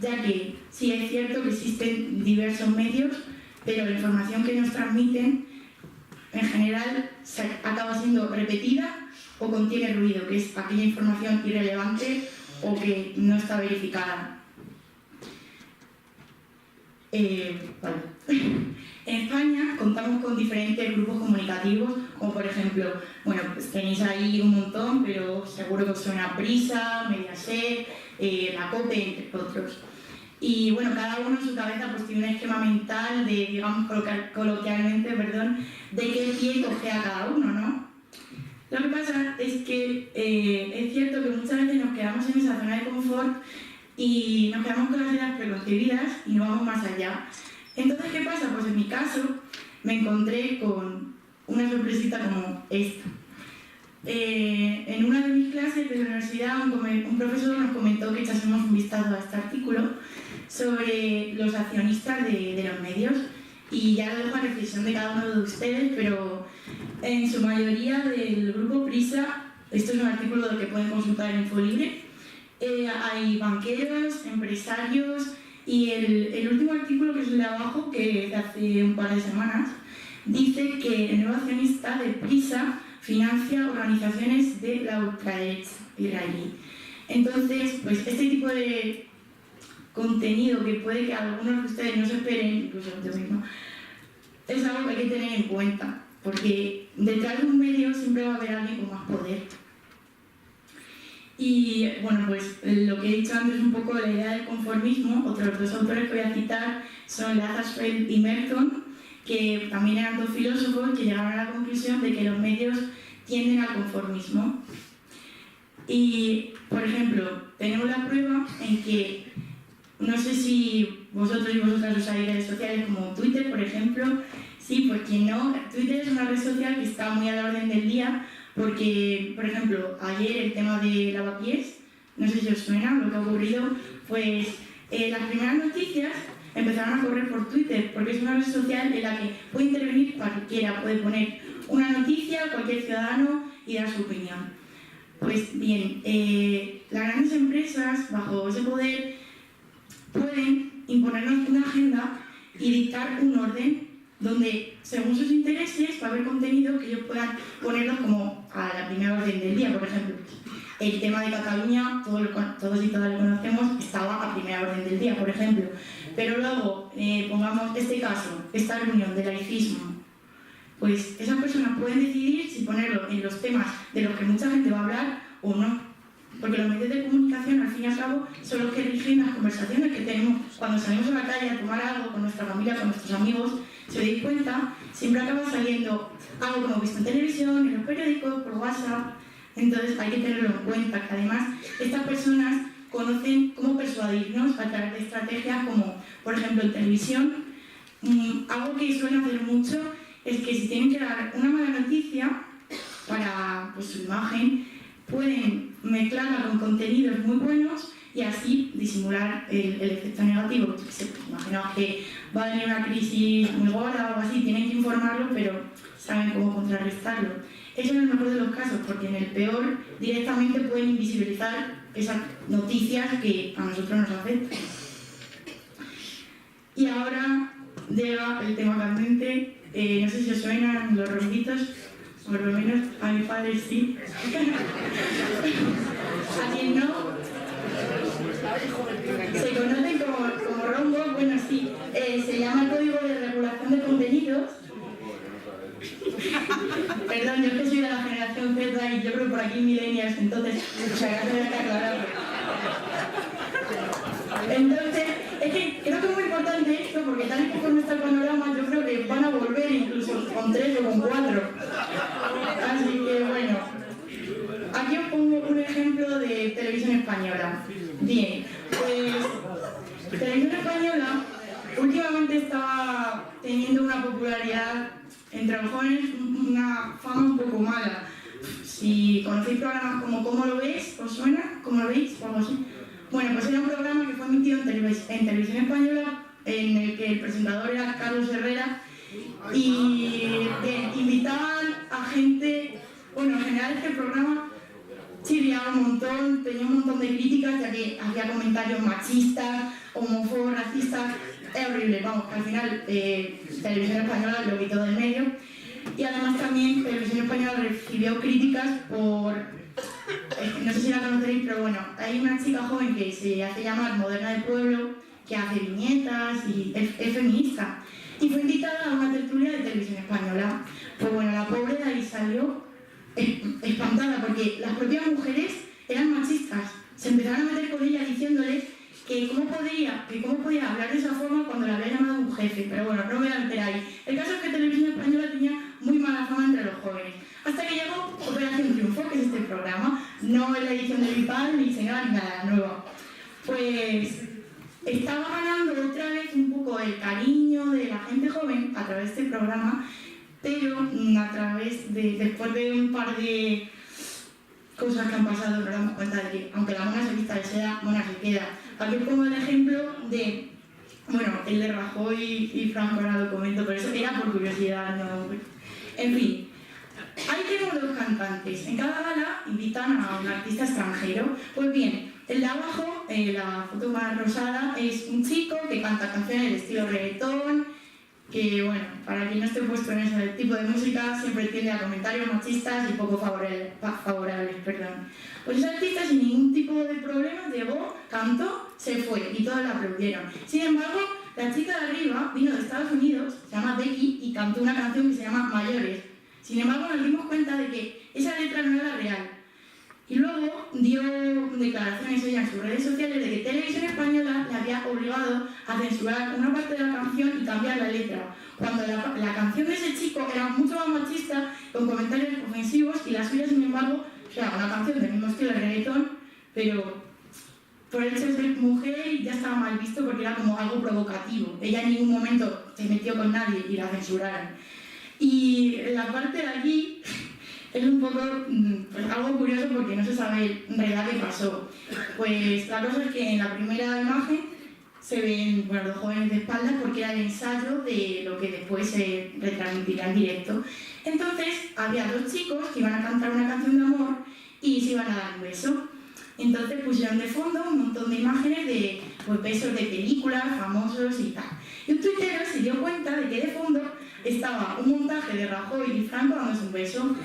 ya que sí es cierto que existen diversos medios, pero la información que nos transmiten en general acaba siendo repetida o contiene ruido, que es aquella información irrelevante o que no está verificada. Vale. En España contamos con diferentes grupos comunicativos, como por ejemplo, bueno, pues tenéis ahí un montón, pero seguro que os suena Prisa, Mediaset, la COPE, entre otros. Y bueno, cada uno en su cabeza pues tiene un esquema mental de, digamos coloquialmente, perdón, de qué pie coge a cada uno, ¿no? Lo que pasa es que es cierto que muchas veces nos quedamos en esa zona de confort y nos quedamos con las ideas preconcebidas y no vamos más allá. Entonces, ¿qué pasa? Pues en mi caso me encontré con una sorpresita como esta. En una de mis clases de la universidad un profesor nos comentó que echásemos un vistazo a este artículo sobre los accionistas de los medios y ya lo dejo a reflexión de cada uno de ustedes, pero en su mayoría del grupo Prisa, esto es un artículo que pueden consultar en Infolibre, hay banqueros, empresarios, Y el último artículo, que es el de abajo, que es de hace un par de semanas, dice que el nuevo accionista de Prisa financia organizaciones de la ultraderecha israelí. Entonces, pues este tipo de contenido que puede que algunos de ustedes no se esperen, incluso yo misma, es algo que hay que tener en cuenta, porque detrás de un medio siempre va a haber alguien con más poder. Y bueno, pues lo que he dicho antes un poco de la idea del conformismo, otros dos autores que voy a citar son Lazarsfeld y Merton, que también eran dos filósofos que llegaron a la conclusión de que los medios tienden al conformismo. Y, por ejemplo, tenemos la prueba en que, no sé si vosotros y vosotras usáis redes sociales como Twitter, por ejemplo. Sí, pues quien no, Twitter es una red social que está muy a la orden del día, porque, por ejemplo, ayer el tema de Lavapiés, no sé si os suena lo que ha ocurrido, pues las primeras noticias empezaron a correr por Twitter, porque es una red social en la que puede intervenir cualquiera, puede poner una noticia, cualquier ciudadano y dar su opinión. Pues bien, las grandes empresas, bajo ese poder, pueden imponernos una agenda y dictar un orden donde, según sus intereses, va a haber contenido que ellos puedan ponerlos como a la primera orden del día. Por ejemplo, el tema de Cataluña, todos y todas lo conocemos, estaba a primera orden del día, por ejemplo. Pero luego, pongamos este caso, esta reunión de laicismo, pues esas personas pueden decidir si ponerlo en los temas de los que mucha gente va a hablar o no. Porque los medios de comunicación, al fin y al cabo, son los que rigen las conversaciones que tenemos cuando salimos a la calle a tomar algo con nuestra familia, con nuestros amigos. Si os dais cuenta, siempre acaba saliendo algo que hemos visto en televisión, en los periódicos, por WhatsApp. Entonces hay que tenerlo en cuenta, que además estas personas conocen cómo persuadirnos a través de estrategias como, por ejemplo, en televisión. Algo que suelen hacer mucho es que si tienen que dar una mala noticia para pues, su imagen, pueden mezclarla con contenidos muy buenos y así disimular el efecto negativo. Imaginaos que va a venir una crisis muy gorda o algo así, tienen que informarlo, pero saben cómo contrarrestarlo. Eso en el mejor de los casos, porque en el peor directamente pueden invisibilizar esas noticias que a nosotros nos afectan. Y ahora llega el tema candente. No sé si os suenan los rombitos, por lo menos a mi padre sí. ¿A quien no? Se conocen como rombos, bueno sí, se llama Código de Regulación de Contenidos. Perdón, yo es que soy de la generación Z y yo creo por aquí millennials, entonces, o sea, ya tengo que aclararlo. Entonces, es que creo que es muy importante esto, porque tal y como está el panorama, yo creo que van a volver incluso con 3 o con 4. Así que bueno, aquí os pongo un ejemplo de televisión española. Bien, pues televisión española últimamente estaba teniendo una popularidad entre los jóvenes, una fama un poco mala. Si conocéis programas como ¿Cómo lo veis? ¿Os suena? ¿Cómo lo veis? O algo así. Bueno, pues era un programa que fue emitido en televisión española, en el que el presentador era Carlos Herrera, y invitaban a gente, bueno, en general este programa chirriaba un montón, tenía un montón de críticas, ya que había comentarios machistas, homófobos, racistas, es horrible, vamos, que al final Televisión Española lo quitó del medio. Y además también Televisión Española recibió críticas por, no sé si la conoceréis, pero bueno, hay una chica joven que se hace llamar Moderna del Pueblo, que hace viñetas y es feminista. Y fue invitada a una tertulia de Televisión Española. Pues bueno, la pobre de ahí salió espantada, porque las propias mujeres eran machistas. Se empezaron a meter con ella diciéndoles que cómo podía hablar de esa forma cuando la había llamado un jefe. Pero bueno, no me voy a meter ahí. El caso es que Televisión Española tenía muy mala fama entre los jóvenes. Hasta que llegó Operación Triunfo, que es este programa. No es la edición de Vital, ni Señora, ni nada nueva. Pues estaba ganando otra vez un poco el cariño de la gente joven a través de este programa, pero a través de, después de un par de cosas que han pasado, nos damos cuenta de que aunque la mona se vista de seda, mona se queda. Aquí os pongo el ejemplo de, bueno, el de Rajoy y Franco, ahora lo comento, pero eso era por curiosidad, no. En fin, ahí tenemos dos cantantes. En cada gala invitan a un artista extranjero. Pues bien, El de abajo, la foto más rosada, es un chico que canta canciones de estilo reggaetón, que bueno, para quien no esté puesto en ese tipo de música siempre tiende a comentarios machistas y poco favorables. Pues ese artista sin ningún tipo de problema llegó, cantó, se fue y todos la aplaudieron. Sin embargo, la chica de arriba vino de Estados Unidos, se llama Becky, y cantó una canción que se llama Mayores. Sin embargo, nos dimos cuenta de que esa letra no era real. Y luego dio declaraciones ella en sus redes sociales de que Televisión Española le había obligado a censurar una parte de la canción y cambiar la letra, cuando la canción de ese chico era mucho más machista, con comentarios ofensivos, y la suya, sin embargo, o sea, una canción del mismo estilo de reggaetón, pero por el hecho de ser mujer ya estaba mal visto porque era como algo provocativo. Ella en ningún momento se metió con nadie y la censuraron. Y la parte de aquí es un poco pues, algo curioso porque no se sabe en realidad qué pasó. Pues la cosa es que en la primera imagen se ven dos jóvenes de espaldas porque era el ensayo de lo que después se retransmitirá en directo. Entonces había dos chicos que iban a cantar una canción de amor y se iban a dar un beso. Entonces pusieron de fondo un montón de imágenes de pues, besos de películas, famosos y tal. Y un tuitero se dio cuenta de que de fondo estaba un montaje de Rajoy y Franco dándose un beso.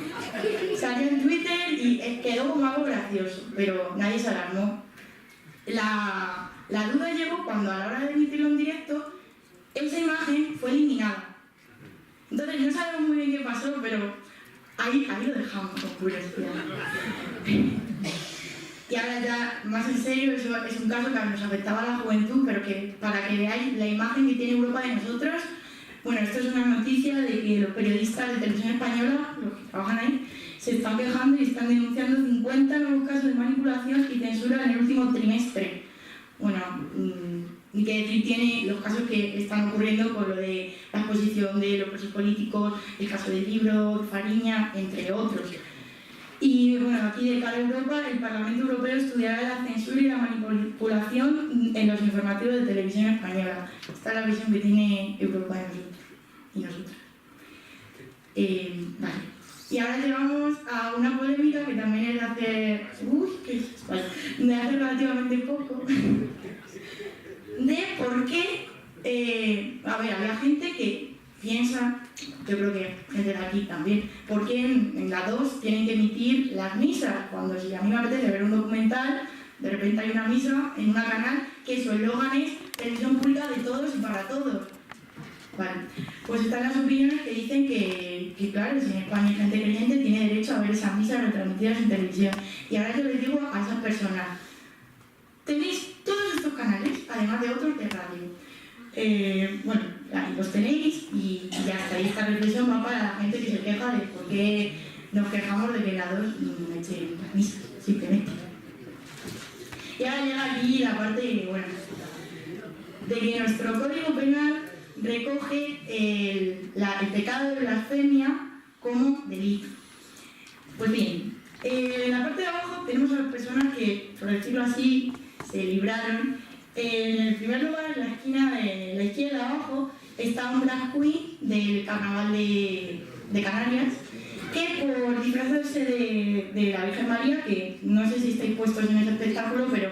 Salió en Twitter y quedó como algo gracioso, pero nadie se alarmó. La duda llegó cuando a la hora de emitirlo en directo, esa imagen fue eliminada. Entonces no sabemos muy bien qué pasó, pero ahí lo dejamos con curiosidad. Y ahora ya, más en serio, eso es un caso que nos afectaba a la juventud, pero que para que veáis la imagen que tiene Europa de nosotros, bueno, esto es una noticia de que los periodistas de Televisión Española, los que trabajan ahí, se están quejando y están denunciando 50 nuevos casos de manipulación y censura en el último trimestre. Bueno, y que decir tiene los casos que están ocurriendo con lo de la exposición de los presos políticos, el caso del libro, de Fariña, entre otros. Y bueno, aquí de cara a Europa, el Parlamento Europeo estudiará la censura y la manipulación en los informativos de Televisión Española. Esta es la visión que tiene Europa de nosotros y nosotras. Vale. Y ahora llegamos a una polémica que también es de hace... de hace relativamente poco. De por qué... había gente que piensa, yo creo que gente de aquí también, ¿por qué en la 2 tienen que emitir las misas? Cuando si a mí me apetece ver un documental, de repente hay una misa en una canal que su eslogan es televisión pública de todos y para todos. Vale, pues están las opiniones que dicen que claro, si en España hay gente creyente, tiene derecho a ver esas misas retransmitidas en televisión. Y ahora yo les digo a esas personas, tenéis todos estos canales, además de otros de radio. Bueno, ahí los tenéis y ya está. Y esta reflexión va para la gente que se queja de por qué nos quejamos de que la 2 no eche las misas, simplemente. Y ahora llega aquí la parte, bueno, de que nuestro Código Penal recoge el pecado de blasfemia como delito. Pues bien, en la parte de abajo tenemos a las personas que, por decirlo así, se libraron. En el primer lugar, en la esquina de la izquierda abajo, está un drag queen del carnaval de Canarias, que por disfrazarse de la Virgen María, que no sé si estáis puestos en ese espectáculo, pero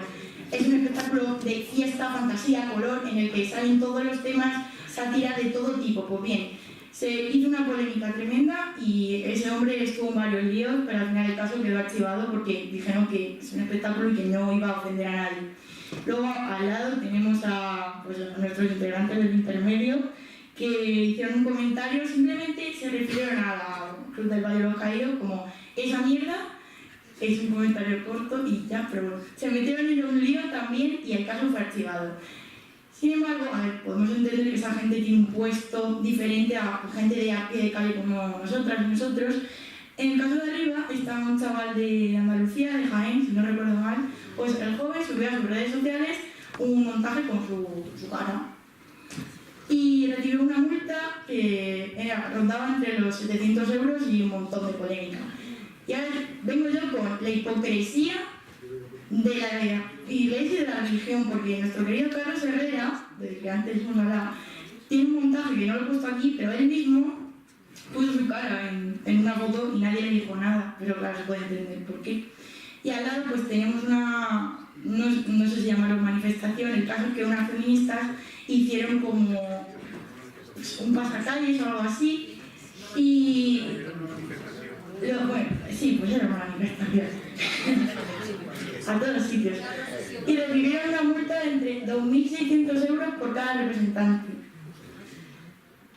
es un espectáculo de fiesta, fantasía, color, en el que salen todos los temas, sátira de todo tipo. Pues bien, se hizo una polémica tremenda y ese hombre estuvo en varios líos, pero al final el caso quedó archivado porque dijeron que es un espectáculo y que no iba a ofender a nadie. Luego al lado tenemos a nuestros integrantes del intermedio que hicieron un comentario, simplemente se refirieron a la Cruz del Valle de los Caídos como esa mierda, es un comentario corto y ya, pero se metieron en un lío también y el caso fue archivado. Sin embargo, podemos entender que esa gente tiene un puesto diferente a gente de a pie de calle como nosotras y nosotros. En el caso de arriba está un chaval de Andalucía, de Jaén, si no recuerdo mal, pues el joven subió a sus redes sociales un montaje con su cara y recibió una multa que rondaba entre los 700 euros y un montón de polémica. Y ahora vengo yo con la hipocresía de la iglesia y de la religión, porque nuestro querido Carlos Herrera, del que antes hemos hablado, tiene un montaje que no lo he puesto aquí, pero él mismo puso su cara en una foto y nadie le dijo nada, pero claro, se puede entender por qué. Y al lado pues tenemos no sé si llamarlo manifestación, el caso es que unas feministas hicieron como un pasacalles o algo así, y bueno, sí, pues era una manifestación a todos los sitios, y recibieron una multa de entre 2.600 euros por cada representante,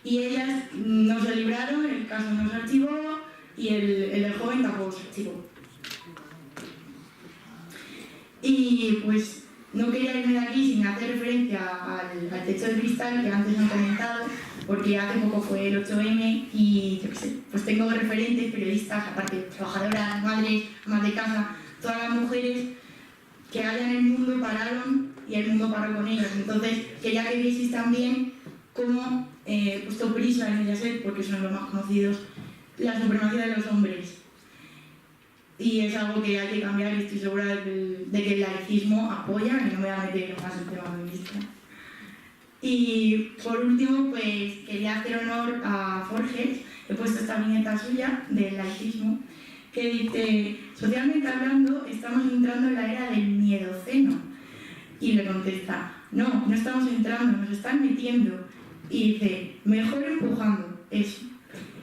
y ellas no se libraron, el caso no se archivó y el del joven tampoco se archivó. Y pues no quería irme de aquí sin hacer referencia al techo de cristal que antes han comentado, porque hace poco fue el 8M y yo qué sé, pues tengo referentes, periodistas, aparte trabajadoras, madres, amas de casa, todas las mujeres que allá en el mundo pararon y el mundo paró con ellas. Entonces quería que vieseis también cómo he puesto prisa en Mediaset, porque son los más conocidos, la supremacía de los hombres. Y es algo que hay que cambiar y estoy segura de que el laicismo apoya, y no me voy a meter más en tema feminista. Y por último, pues quería hacer honor a Forges, he puesto esta viñeta suya del laicismo, que dice: socialmente hablando, estamos entrando en la era del miedoceno. Y le contesta: no, no estamos entrando, nos están metiendo. Y dice: mejor empujando, eso.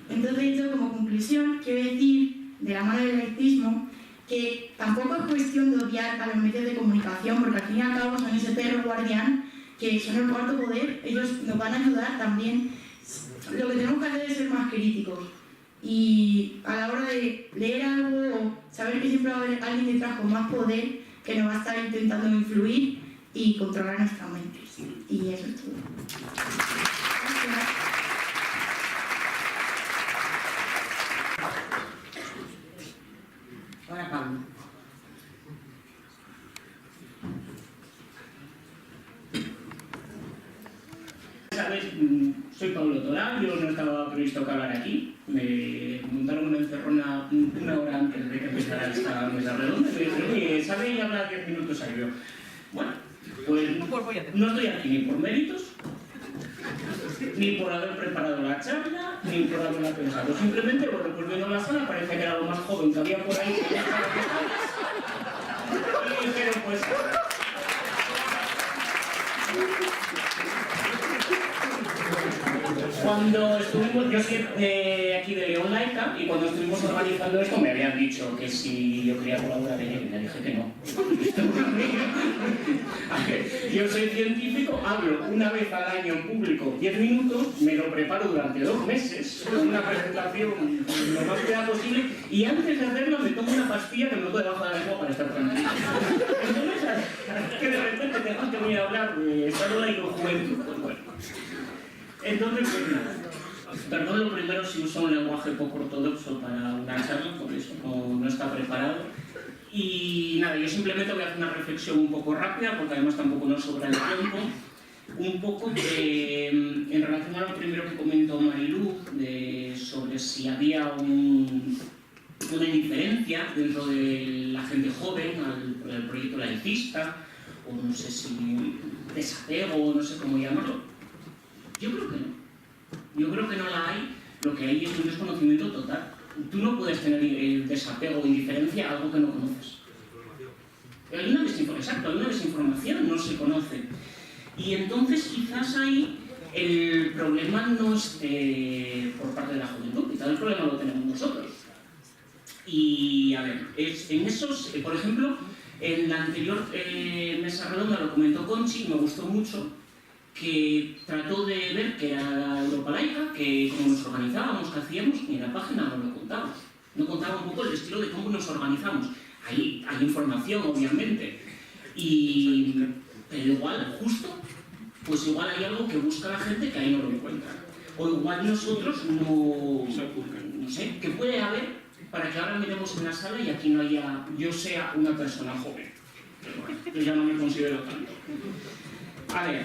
Entonces yo como conclusión quiero decir, de la mano del laicismo, que tampoco es cuestión de odiar a los medios de comunicación, porque al fin y al cabo son ese perro guardián que son el cuarto poder, ellos nos van a ayudar también. Lo que tenemos que hacer es ser más críticos y a la hora de leer algo o saber que siempre va a haber alguien detrás con más poder que nos va a estar intentando influir y controlar nuestras mentes. Y eso es todo. Gracias. Ahora Pablo. ¿Sabes? Soy Pablo Toral, yo no estaba previsto que hablar aquí. Me montaron una encerrona una hora antes de que empezara esta mesa redonda. Me dijeron: oye, ¿sabe? Y habla 10 minutos ahí yo. Bueno, pues no estoy aquí ni por méritos, ni por haber preparado la charla, ni por haberla pensado. Simplemente, bueno, pues viendo la sala, parece que era lo más joven que había por ahí. Que ya estaba y dijeron: pues... Cuando estuvimos, yo soy aquí de León Laica, y cuando estuvimos organizando esto me habían dicho que si yo quería colaborar en ello, y me dije que no. A ver, yo soy científico, hablo una vez al año en público 10 minutos, me lo preparo durante 2 meses, una presentación lo más clara posible, y antes de hacerlo me tomo una pastilla que me meto debajo de la lengua para estar tranquilo. Entonces, que de repente tengas que venir a hablar de salud y juventud, pues bueno. Entonces, pues nada, perdón lo primero si uso un lenguaje poco ortodoxo para una charla, por eso no está preparado. Y nada, yo simplemente voy a hacer una reflexión un poco rápida, porque además tampoco nos sobra el tiempo, un poco en relación a lo primero que comentó Mariluz, sobre si había una indiferencia dentro de la gente joven al proyecto laicista, o no sé si desapego, no sé cómo llamarlo. Yo creo que no. Yo creo que no la hay. Lo que hay es un desconocimiento total. Tú no puedes tener desapego o indiferencia a algo que no conoces. Hay una desinformación, no se conoce. Y entonces quizás ahí el problema no esté por parte de la juventud, quizás el problema lo tenemos nosotros. Y a ver, en esos, por ejemplo, en la anterior mesa redonda lo comentó Conchi, me gustó mucho, que trató de ver que era Europa Laica, que cómo nos organizábamos, qué hacíamos, y en la página no lo contaba. No contaba un poco el estilo de cómo nos organizamos. Ahí hay información, obviamente, pero igual, justo, pues igual hay algo que busca la gente que ahí no lo encuentra. O igual nosotros no sé, ¿qué puede haber para que ahora miremos en la sala y aquí no haya, yo sea una persona joven? Pero bueno, yo ya no me considero tanto. A ver,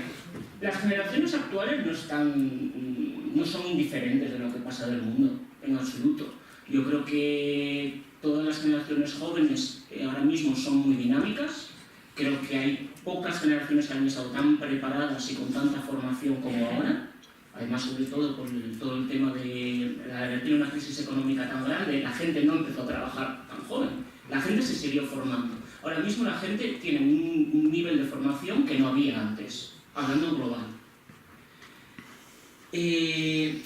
las generaciones actuales no son indiferentes de lo que pasa del mundo, en absoluto. Yo creo que todas las generaciones jóvenes ahora mismo son muy dinámicas. Creo que hay pocas generaciones que han estado tan preparadas y con tanta formación como ahora. Además, sobre todo por todo el tema de tiene una crisis económica tan grande, la gente no empezó a trabajar tan joven. La gente se siguió formando. Ahora mismo la gente tiene un nivel de formación que no había antes, hablando global.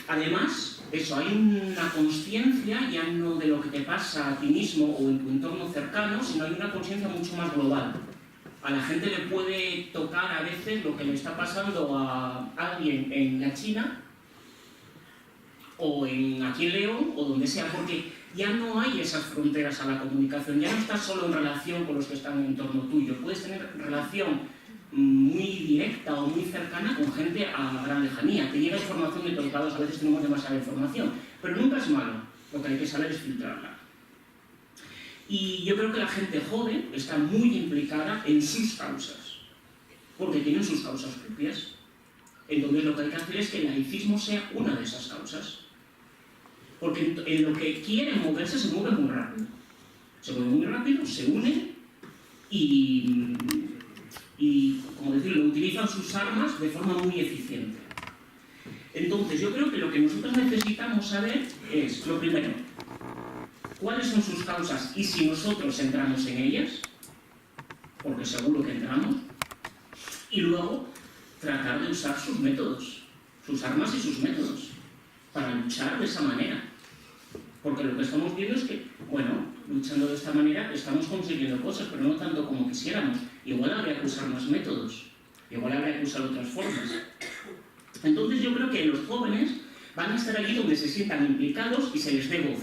Además, eso, hay una consciencia ya no de lo que te pasa a ti mismo o en tu entorno cercano, sino hay una consciencia mucho más global. A la gente le puede tocar a veces lo que le está pasando a alguien en la China o aquí en León o donde sea, porque ya no hay esas fronteras a la comunicación, ya no estás solo en relación con los que están en entorno tuyo, puedes tener relación muy directa o muy cercana con gente a gran lejanía. Te llega información de todos lados, a veces tenemos demasiada información, pero nunca es malo, lo que hay que saber es filtrarla. Y yo creo que la gente joven está muy implicada en sus causas, porque tienen sus causas propias. Entonces lo que hay que hacer es que el laicismo sea una de esas causas. Porque en lo que quieren moverse se mueve muy rápido. Se mueve muy rápido, se une y como decirlo, utilizan sus armas de forma muy eficiente. Entonces yo creo que lo que nosotros necesitamos saber es, lo primero, cuáles son sus causas y si nosotros entramos en ellas, porque seguro que entramos, y luego tratar de usar sus métodos, sus armas y sus métodos, para luchar de esa manera. Porque lo que estamos viendo es que, bueno, luchando de esta manera estamos consiguiendo cosas, pero no tanto como quisiéramos. Igual habría que usar más métodos, igual habría que usar otras formas. Entonces yo creo que los jóvenes van a estar allí donde se sientan implicados y se les dé voz.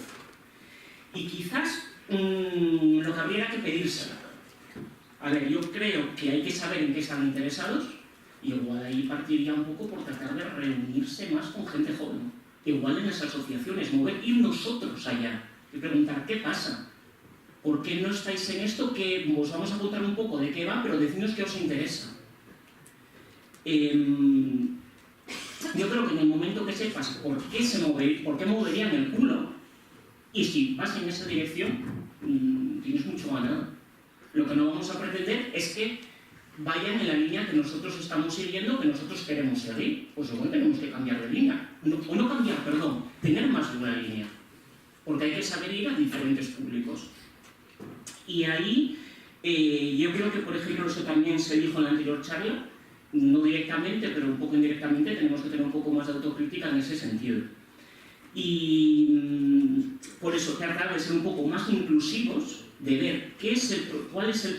Y quizás lo que habría que pedírselo. A ver, yo creo que hay que saber en qué están interesados y igual ahí partiría un poco por tratar de reunirse más con gente joven. Igual en las asociaciones, ir nosotros allá y preguntar qué pasa. ¿Por qué no estáis en esto? Que os vamos a contar un poco de qué va, pero decidnos qué os interesa. Yo creo que en el momento que sepas por qué moverían el culo, y si vas en esa dirección, tienes mucho ganado. Lo que no vamos a pretender es que vayan en la línea que nosotros estamos siguiendo, que nosotros queremos seguir. Pues igual tenemos que cambiar de línea. Tener más de una línea. Porque hay que saber ir a diferentes públicos. Y ahí, yo creo que, por ejemplo, eso también se dijo en la anterior charla, no directamente, pero un poco indirectamente, tenemos que tener un poco más de autocrítica en ese sentido. Y por eso tratar de ser un poco más inclusivos, de ver cuáles son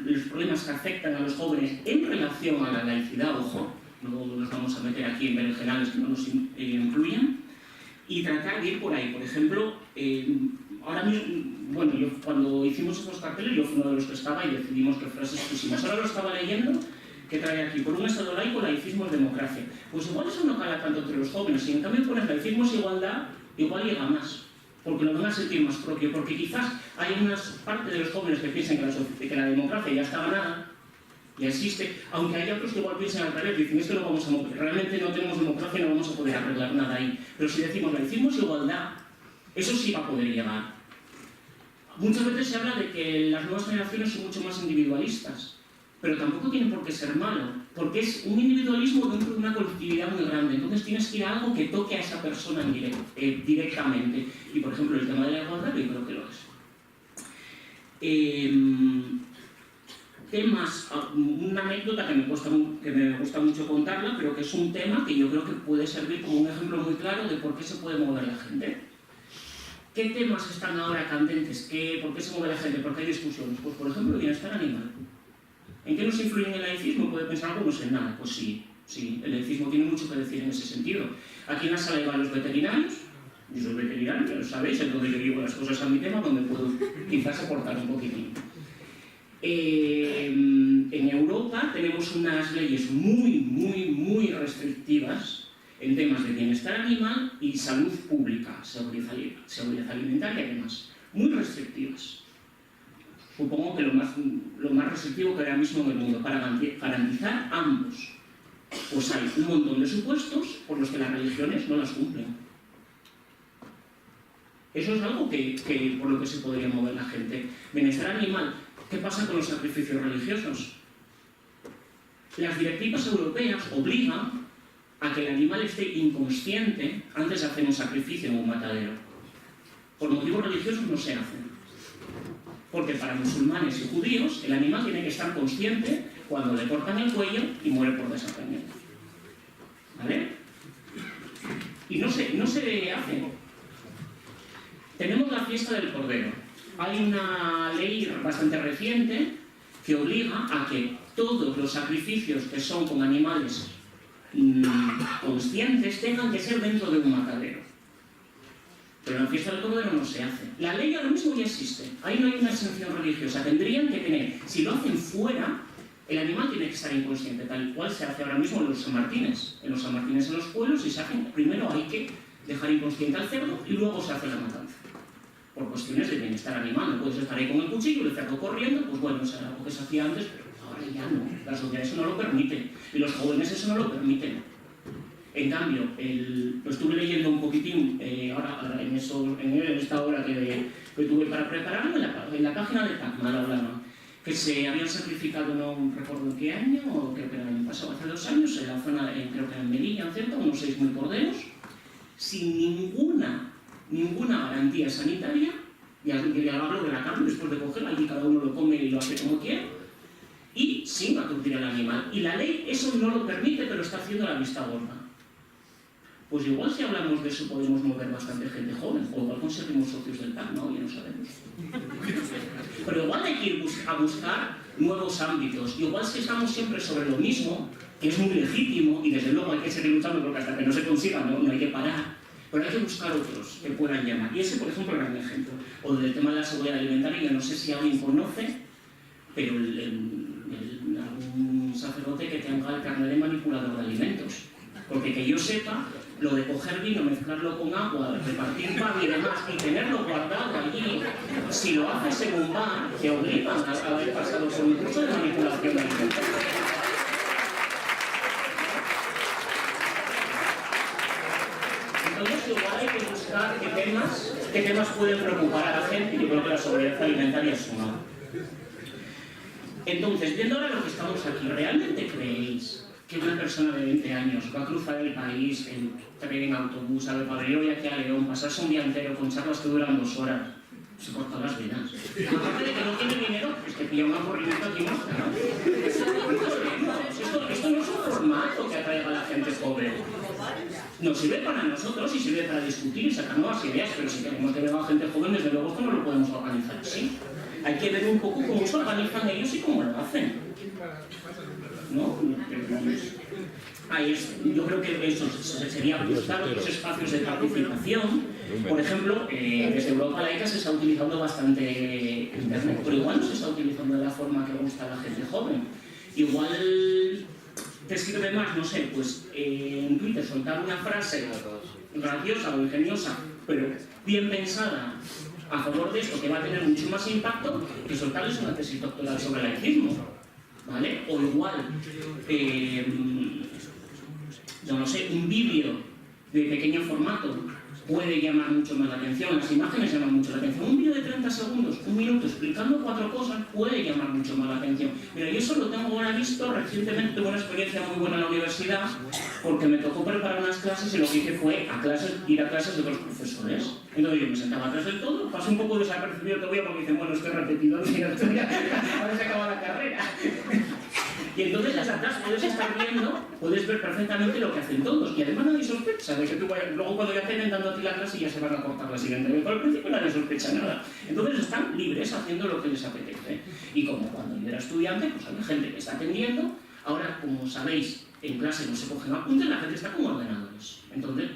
los problemas que afectan a los jóvenes en relación a la laicidad, ojo, no nos vamos a meter aquí en berenjenales que no nos incluyan, y tratar de ir por ahí. Por ejemplo, ahora mismo, yo cuando hicimos esos carteles, yo fui uno de los que estaba y decidimos qué frases pusimos. Ahora lo estaba leyendo, que trae aquí, por un estado laico, laicismo es democracia. Pues igual eso no cala tanto entre los jóvenes, y en cambio pones laicismo es igualdad, igual llega más, porque lo van a sentir más propio, porque quizás hay una parte de los jóvenes que piensan que la democracia ya está ganada, ya existe, aunque hay otros que igual piensan al revés, dicen es que no vamos a mover, realmente no tenemos democracia y no vamos a poder arreglar nada ahí. Pero si decimos laicismo es igualdad, eso sí va a poder llegar. Muchas veces se habla de que las nuevas generaciones son mucho más individualistas, pero tampoco tiene por qué ser malo, porque es un individualismo dentro de una colectividad muy grande. Entonces tienes que ir a algo que toque a esa persona directamente. Y por ejemplo, el tema de la igualdad, yo creo que lo es. Temas, una anécdota que me gusta mucho contarla, pero que es un tema que yo creo que puede servir como un ejemplo muy claro de por qué se puede mover la gente. ¿Qué temas están ahora candentes? ¿Por qué se mueve la gente? ¿Por qué hay discusiones? Pues por ejemplo, el bienestar animal. ¿En qué nos influye en el laicismo? Puede pensar algunos en nada. Pues sí, el laicismo tiene mucho que decir en ese sentido. Aquí en la sala iban los veterinarios, yo soy veterinario, ya lo sabéis, entonces yo digo las cosas a mi tema donde puedo quizás aportar un poquitín. En Europa tenemos unas leyes muy restrictivas en temas de bienestar animal y salud pública, seguridad alimentaria y demás. Muy restrictivas. Supongo que lo más restrictivo que ahora mismo en el mundo, para garantizar ambos. Pues hay un montón de supuestos por los que las religiones no las cumplen. Eso es algo por lo que se podría mover la gente. Bienestar animal. ¿Qué pasa con los sacrificios religiosos? Las directivas europeas obligan a que el animal esté inconsciente antes de hacer un sacrificio en un matadero. Por motivos religiosos no se hacen. Porque para musulmanes y judíos el animal tiene que estar consciente cuando le cortan el cuello y muere por desangramiento. ¿Vale? Y no se hace. Tenemos la fiesta del Cordero. Hay una ley bastante reciente que obliga a que todos los sacrificios que son con animales conscientes tengan que ser dentro de un matadero. Pero en la fiesta del Cordero no se hace. La ley ahora mismo ya existe. Ahí no hay una exención religiosa. Tendrían que tener, si lo hacen fuera, el animal tiene que estar inconsciente, tal cual se hace ahora mismo en los San Martines. En los San Martines en los pueblos, si se hacen, primero hay que dejar inconsciente al cerdo y luego se hace la matanza. Por cuestiones de bienestar animal. No puedes estar ahí con el cuchillo y el cerdo corriendo, pues bueno, eso era algo que se hacía antes, pero ahora ya no. La sociedad eso no lo permite. Y los jóvenes eso no lo permiten. En cambio, lo estuve leyendo un poquitín ahora en esta hora que tuve para prepararme, en la página de Tacma hablaban que se habían sacrificado, no recuerdo en qué año, o creo que era el año pasado, hace 2 años, en la zona, creo que en Melilla, en Ceuta, unos 6.000 corderos, sin ninguna garantía sanitaria, y hablo de la carne después de cogerla, allí cada uno lo come y lo hace como quiere, y sin aturdir al animal. Y la ley eso no lo permite, pero está haciendo la vista gorda. Pues igual si hablamos de eso podemos mover bastante gente joven, o igual conseguimos socios del TAC, ¿no? Ya no sabemos. Pero igual hay que ir a buscar nuevos ámbitos. Igual si estamos siempre sobre lo mismo, que es muy legítimo, y desde luego hay que seguir luchando porque hasta que no se consiga no hay que parar, pero hay que buscar otros que puedan llamar. Y ese, por ejemplo, era un ejemplo. O del tema de la seguridad alimentaria, yo no sé si alguien conoce, pero algún sacerdote que tenga el carnet de manipulador de alimentos. Porque que yo sepa, lo de coger vino, mezclarlo con agua, repartir pan y demás, y tenerlo guardado allí, si lo haces en un bar, te obligan a haber pasado por un curso de manipulación de alimentos. Entonces, igual hay que buscar qué temas pueden preocupar a la gente, y yo creo que la seguridad alimentaria es uno. Entonces, viendo ahora lo que estamos aquí, ¿realmente creéis que una persona de 20 años va a cruzar el país en tren, en autobús, a Valladolid y aquí a León, pasarse un día entero con charlas que duran 2 horas? Se cortan las venas. Aparte de que no tiene dinero, pues que pilla una corriente aquí más, ¿no? Esto no es un formato que atraiga a la gente joven. Nos sirve para nosotros y sirve para discutir y sacar nuevas ideas, pero si queremos que venga gente joven, desde luego esto no lo podemos organizar así. Hay que ver un poco cómo se organizan ellos y cómo lo hacen. ¿No? Yo creo que eso sería buscar otros espacios de participación. Por ejemplo, desde Europa Laica se está utilizando bastante Internet, pero igual no se está utilizando de la forma que gusta a la gente joven. Igual te sirve más, no sé, pues en Twitter soltar una frase graciosa o ingeniosa, pero bien pensada, a favor de esto, que va a tener mucho más impacto que soltarles una tesis doctoral sobre el laicismo. ¿Vale? O igual, yo no sé, un vídeo de pequeño formato puede llamar mucho más la atención, las imágenes llaman mucho la atención. Un vídeo de 30 segundos, 1 minuto, explicando 4 cosas puede llamar mucho más la atención. Mira, yo eso lo tengo ahora visto, recientemente tuve una experiencia muy buena en la universidad porque me tocó preparar unas clases y lo que hice fue ir a clases de otros profesores. Entonces yo me sentaba atrás del todo, pasé un poco desapercibido todavía porque dicen, bueno, es que he repetido, ahora se acaba la carrera. Y entonces desde atrás puedes ver perfectamente lo que hacen todos. Y además nadie sospecha de que tú vayas, luego cuando ya estén dando a ti la clase ya se van a cortar la siguiente vez. Pero al principio nadie sospecha nada. Entonces están libres haciendo lo que les apetece. Y como cuando yo era estudiante, pues hay gente que está atendiendo. Ahora, como sabéis, en clase no se cogen apuntes, la gente está con ordenadores. Entonces,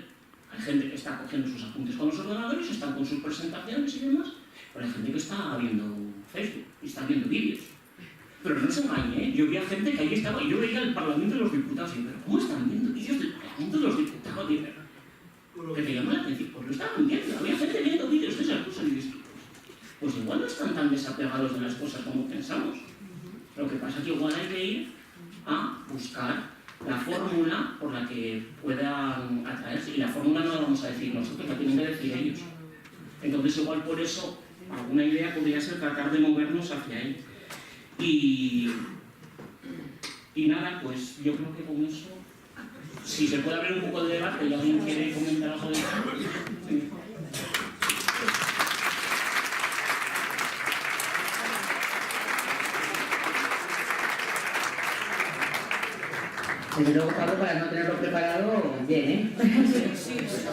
hay gente que está cogiendo sus apuntes con los ordenadores, están con sus presentaciones y demás. Pero hay gente que está viendo Facebook y está viendo vídeos. Pero no se engañe, ¿eh? Yo vi a gente que ahí estaba y yo veía el Parlamento de los Diputados y pero ¿cómo están viendo vídeos del Parlamento de los Diputados? Que te llama la atención, pues lo estaban viendo, había gente viendo vídeos de esas cosas y dices, pues igual no están tan desapegados de las cosas como pensamos. Lo que pasa es que igual hay que ir a buscar la fórmula por la que puedan atraerse, y la fórmula no la vamos a decir nosotros, la tienen que decir ellos. Entonces igual por eso alguna idea podría ser tratar de movernos hacia ahí. Y nada, pues yo creo que con eso, si se puede abrir un poco de debate y alguien quiere comentar algo de eso. Sí. Desde luego, Pablo, para no tenerlo preparado, bien, ¿eh?